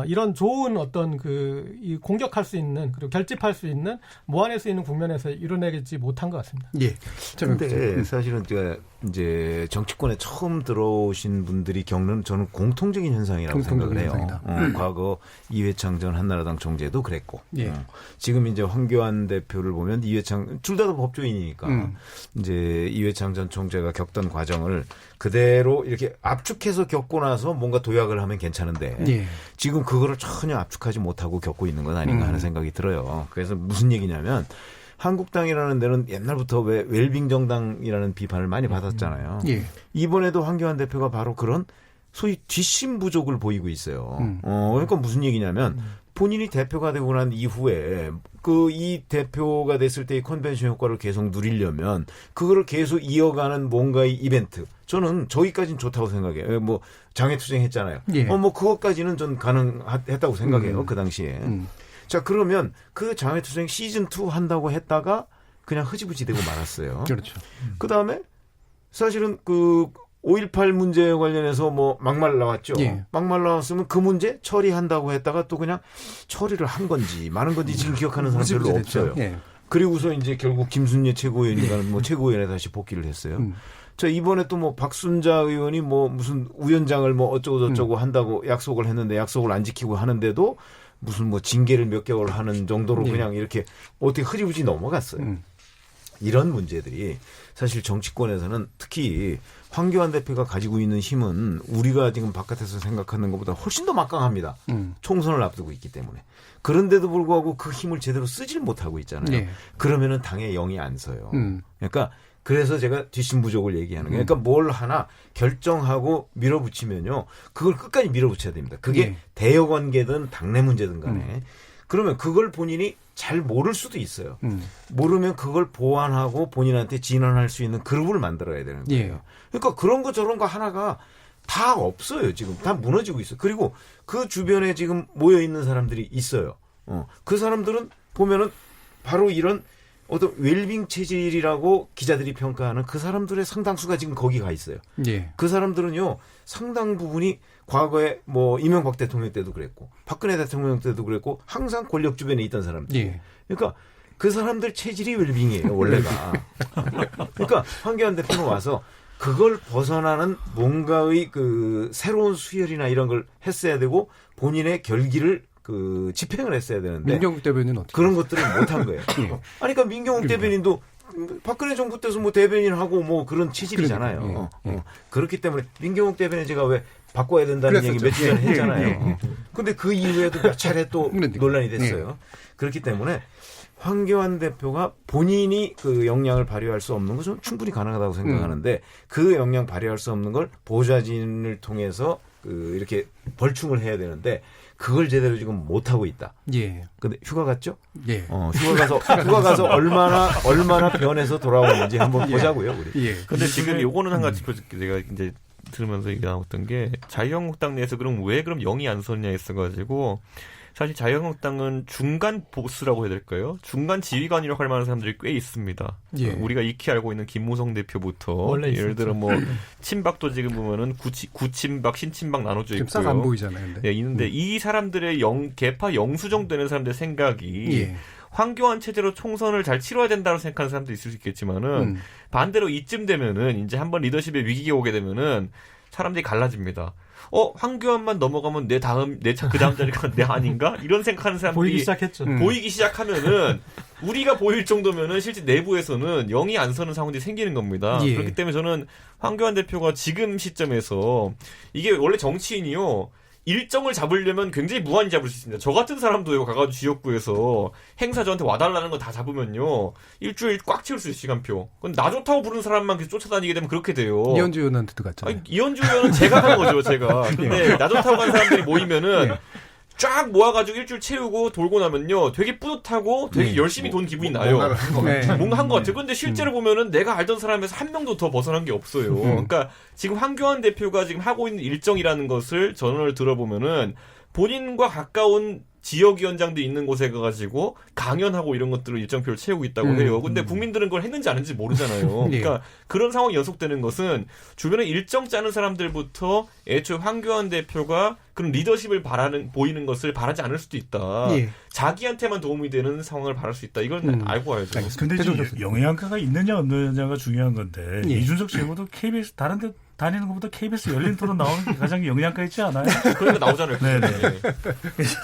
이런 좋은 어떤 그 이 공격할 수 있는 그리고 결집할 수 있는 모아낼 수 있는 국면에서 이뤄내지 못한 것 같습니다. 예. 근데 사실은 이제 정치권에 처음 들어오신 분들이 겪는 저는 공통적인 현상이라고 생각을 해요. 과거 이회창 전 한나라당 총재도 그랬고, 예. 지금 이제 황교안 대표를 보면 이회창 둘 다 법조인이니까 이제 이회창 전 총재가 겪던 과정을 그대로 이렇게 압축해서 겪고 나서 뭔가 도약을 하면 괜찮은데 예. 지금 그거를 전혀 압축하지 못하고 겪고 있는 건 아닌가 하는 생각이 들어요. 그래서 무슨 얘기냐면 한국당이라는 데는 옛날부터 왜 웰빙 정당이라는 비판을 많이 받았잖아요. 예. 이번에도 황교안 대표가 바로 그런 소위 뒷심 부족을 보이고 있어요. 그러니까 무슨 얘기냐면 본인이 대표가 되고 난 이후에 이 대표가 됐을 때의 컨벤션 효과를 계속 누리려면 그거를 계속 이어가는 뭔가의 이벤트. 저는 저기까지는 좋다고 생각해요. 뭐 장애투쟁 했잖아요. 예. 뭐 그것까지는 전 가능했다고 생각해요. 그 당시에. 자, 그러면 그 장애투쟁 시즌2 한다고 했다가 그냥 흐지부지 되고 말았어요. 그렇죠. 그 다음에 사실은 5.18 문제에 관련해서 뭐 막말 나왔죠. 예. 막말 나왔으면 그 문제 처리한다고 했다가 또 그냥 처리를 한 건지 마는 건지 지금 기억하는 사람 별로 없어요. 예. 그리고서 이제 결국 김순례 최고위원인가는 뭐 최고위원에 다시 복귀를 했어요. 자, 이번에 또 뭐 박순자 의원이 뭐 무슨 위원장을 뭐 어쩌고저쩌고 한다고 약속을 했는데 약속을 안 지키고 하는데도 무슨 뭐 징계를 몇 개월 하는 정도로 그냥 이렇게 어떻게 흐지부지 넘어갔어요. 이런 문제들이 사실 정치권에서는 특히 황교안 대표가 가지고 있는 힘은 우리가 지금 바깥에서 생각하는 것보다 훨씬 더 막강합니다. 총선을 앞두고 있기 때문에. 그런데도 불구하고 그 힘을 제대로 쓰질 못하고 있잖아요. 예. 그러면은 당의 영이 안 서요. 그러니까 그래서 제가 뒷심 부족을 얘기하는 거예요. 그러니까 뭘 하나 결정하고 밀어붙이면요. 그걸 끝까지 밀어붙여야 됩니다. 그게 예. 대여 관계든 당내 문제든 간에. 그러면 그걸 본인이 잘 모를 수도 있어요. 모르면 그걸 보완하고 본인한테 진언할 수 있는 그룹을 만들어야 되는 거예요. 예. 그러니까 그런 거 저런 거 하나가 다 없어요. 지금 다 무너지고 있어요. 그리고 그 주변에 지금 모여 있는 사람들이 있어요. 그 사람들은 보면은 바로 이런 어떤 웰빙 체질이라고 기자들이 평가하는 그 사람들의 상당수가 지금 거기 가 있어요. 예. 그 사람들은요, 상당 부분이 과거에 뭐 이명박 대통령 때도 그랬고, 박근혜 대통령 때도 그랬고, 항상 권력 주변에 있던 사람들. 예. 그러니까 그 사람들 체질이 웰빙이에요, 원래가. 그러니까 황교안 대표는 와서 그걸 벗어나는 뭔가의 그 새로운 수혈이나 이런 걸 했어야 되고, 본인의 결기를 그 집행을 했어야 되는데 민경욱 대변인은 어떻게? 그런 것들을 못한 거예요. 아니, 그러니까 민경욱 대변인도 박근혜 정부 때서 뭐 대변인하고 뭐 그런 체질이잖아요. 그렇기 때문에 민경욱 대변인 제가 왜 바꿔야 된다는 그랬었죠. 얘기 며칠 전에 했잖아요. 근데 그 이후에도 몇 차례 또 그러니까. 논란이 됐어요. 그렇기 때문에 황교안 대표가 본인이 그 역량을 발휘할 수 없는 것은 충분히 가능하다고 생각하는데 그 역량 발휘할 수 없는 걸 보좌진을 통해서 그 이렇게 벌충을 해야 되는데 그걸 제대로 지금 못 하고 있다. 예. 근데 휴가 갔죠? 예. 휴가 가서 얼마나 변해서 돌아오는지 한번 보자고요, 우리. 예. 근데 지금 요거는 한 가지 제가 이제 들으면서 얘기 나왔던 게 자유한국당 내에서 그럼 왜 그럼 영이 안 섰냐 했어가지고 사실 자유한국당은 중간 보스라고 해야 될까요? 중간 지휘관이라고 할 만한 사람들이 꽤 있습니다. 예. 우리가 익히 알고 있는 김무성 대표부터 원래 예를 들어 뭐 친박도 지금 보면은 구친박, 신친박 나눠져 지금 있고요. 싹 안 보이잖아요. 근데. 예, 있는데 이 사람들의 개파 영수정 되는 사람들의 생각이 예. 황교안 체제로 총선을 잘 치러야 된다고 생각하는 사람도 있을 수 있겠지만은 반대로 이쯤 되면은 이제 한번 리더십의 위기가 오게 되면은 사람들이 갈라집니다. 황교안만 넘어가면 그 다음 자리가 내 아닌가? 이런 생각하는 사람들이 보이기 시작했죠. 보이기 시작하면은 우리가 보일 정도면은 실제 내부에서는 영이 안 서는 상황들이 생기는 겁니다. 예. 그렇기 때문에 저는 황교안 대표가 지금 시점에서 이게 원래 정치인이요. 일정을 잡으려면 굉장히 무한히 잡을 수 있습니다. 저 같은 사람도요, 가가지고 지역구에서 행사 저한테 와달라는 거 다 잡으면요, 일주일 꽉 채울 수 있어요, 시간표. 그건 나 좋다고 부르는 사람만 계속 쫓아다니게 되면 그렇게 돼요. 이현주 의원한테도 갔잖아요. 아니, 이현주 의원은 제가 한 거죠, 제가. 근데 나 좋다고 간 사람들이 모이면은 쫙 모아가지고 일주일 채우고 돌고 나면요, 되게 뿌듯하고 되게 열심히 돈 기분이 나요. 뭔가 한 것 같아요. 근데 실제로 보면은 내가 알던 사람에서 한 명도 더 벗어난 게 없어요. 그러니까 지금 황교안 대표가 지금 하고 있는 일정이라는 것을 전언을 들어보면은 본인과 가까운 지역위원장들이 있는 곳에 가가지고 강연하고 이런 것들을 일정표를 채우고 있다고 해요. 근데 국민들은 그걸 했는지 안 했는지 모르잖아요. 그러니까 그런 상황이 연속되는 것은 주변에 일정 짜는 사람들부터 애초에 황교안 대표가 그런 리더십을 보이는 것을 바라지 않을 수도 있다. 예. 자기한테만 도움이 되는 상황을 바랄 수 있다. 이건 알고 와야죠. 근데 지금 영향가가 있느냐 없느냐가 중요한 건데 예. 이준석 최고도 KBS 다른 데 다니는 것보다 KBS 열린 토론 나오는 게 가장 영향가 있지 않아요? 그러니까 나오잖아요. 네네. 그래서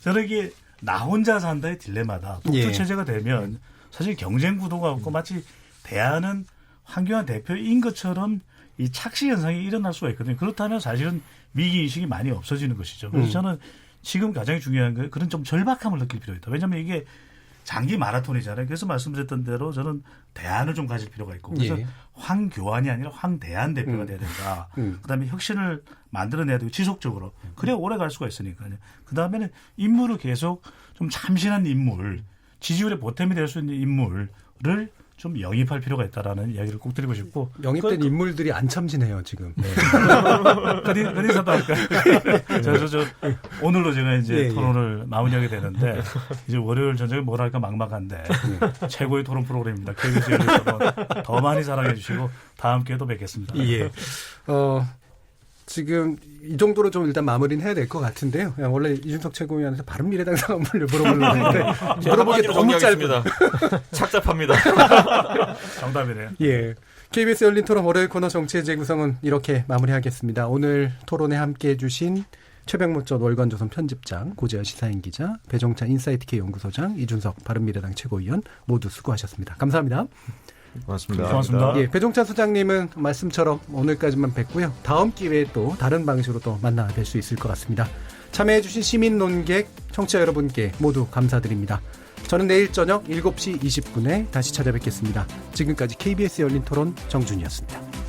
저는 이게 나 혼자 산다의 딜레마다. 독주 체제가 되면 사실 경쟁 구도가 없고 마치 대안은 황교안 대표인 것처럼 이 착시 현상이 일어날 수가 있거든요. 그렇다면 사실은 위기의식이 많이 없어지는 것이죠. 그래서 저는 지금 가장 중요한 건 그런 좀 절박함을 느낄 필요가 있다. 왜냐하면 이게 장기 마라톤이잖아요. 그래서 말씀드렸던 대로 저는 대안을 좀 가질 필요가 있고 그래서 황교안이 아니라 황대안 대표가 돼야 된다. 그다음에 혁신을 만들어내야 되고 지속적으로. 그래야 오래 갈 수가 있으니까요. 그다음에는 인물을 계속 좀 참신한 인물, 지지율의 보탬이 될 수 있는 인물을 좀 영입할 필요가 있다라는 이야기를 꼭 드리고 싶고. 영입된 인물들이 안 참신해요, 지금. 네. 어디서도 할까요? 저 오늘로 제가 이제 토론을 마무리하게 되는데 이제 월요일 저녁에 뭘 할까 막막한데 최고의 토론 프로그램입니다. KBS 열린 토론 더 많이 사랑해 주시고 다음 기회에 또 뵙겠습니다. 예. 지금 이 정도로 좀 일단 마무리는 해야 될 것 같은데요. 원래 이준석 최고위원한테 바른미래당 상황을 물어보려고 했는데 물어보기 너무 짧습니다. 착잡합니다. 정답이네요. 예. KBS 열린 토론 월요일 코너 정치의 재구성은 이렇게 마무리하겠습니다. 오늘 토론에 함께해 주신 최백모 전 월간조선 편집장, 고재열 시사인 기자, 배종찬 인사이트K 연구소장, 이준석 바른미래당 최고위원 모두 수고하셨습니다. 감사합니다. 고맙습니다. 예, 배종찬 소장님은 말씀처럼 오늘까지만 뵙고요. 다음 기회에 또 다른 방식으로 또 만나 뵐 수 있을 것 같습니다. 참여해주신 시민 논객, 청취자 여러분께 모두 감사드립니다. 저는 내일 저녁 7시 20분에 다시 찾아뵙겠습니다. 지금까지 KBS 열린 토론 정준이었습니다.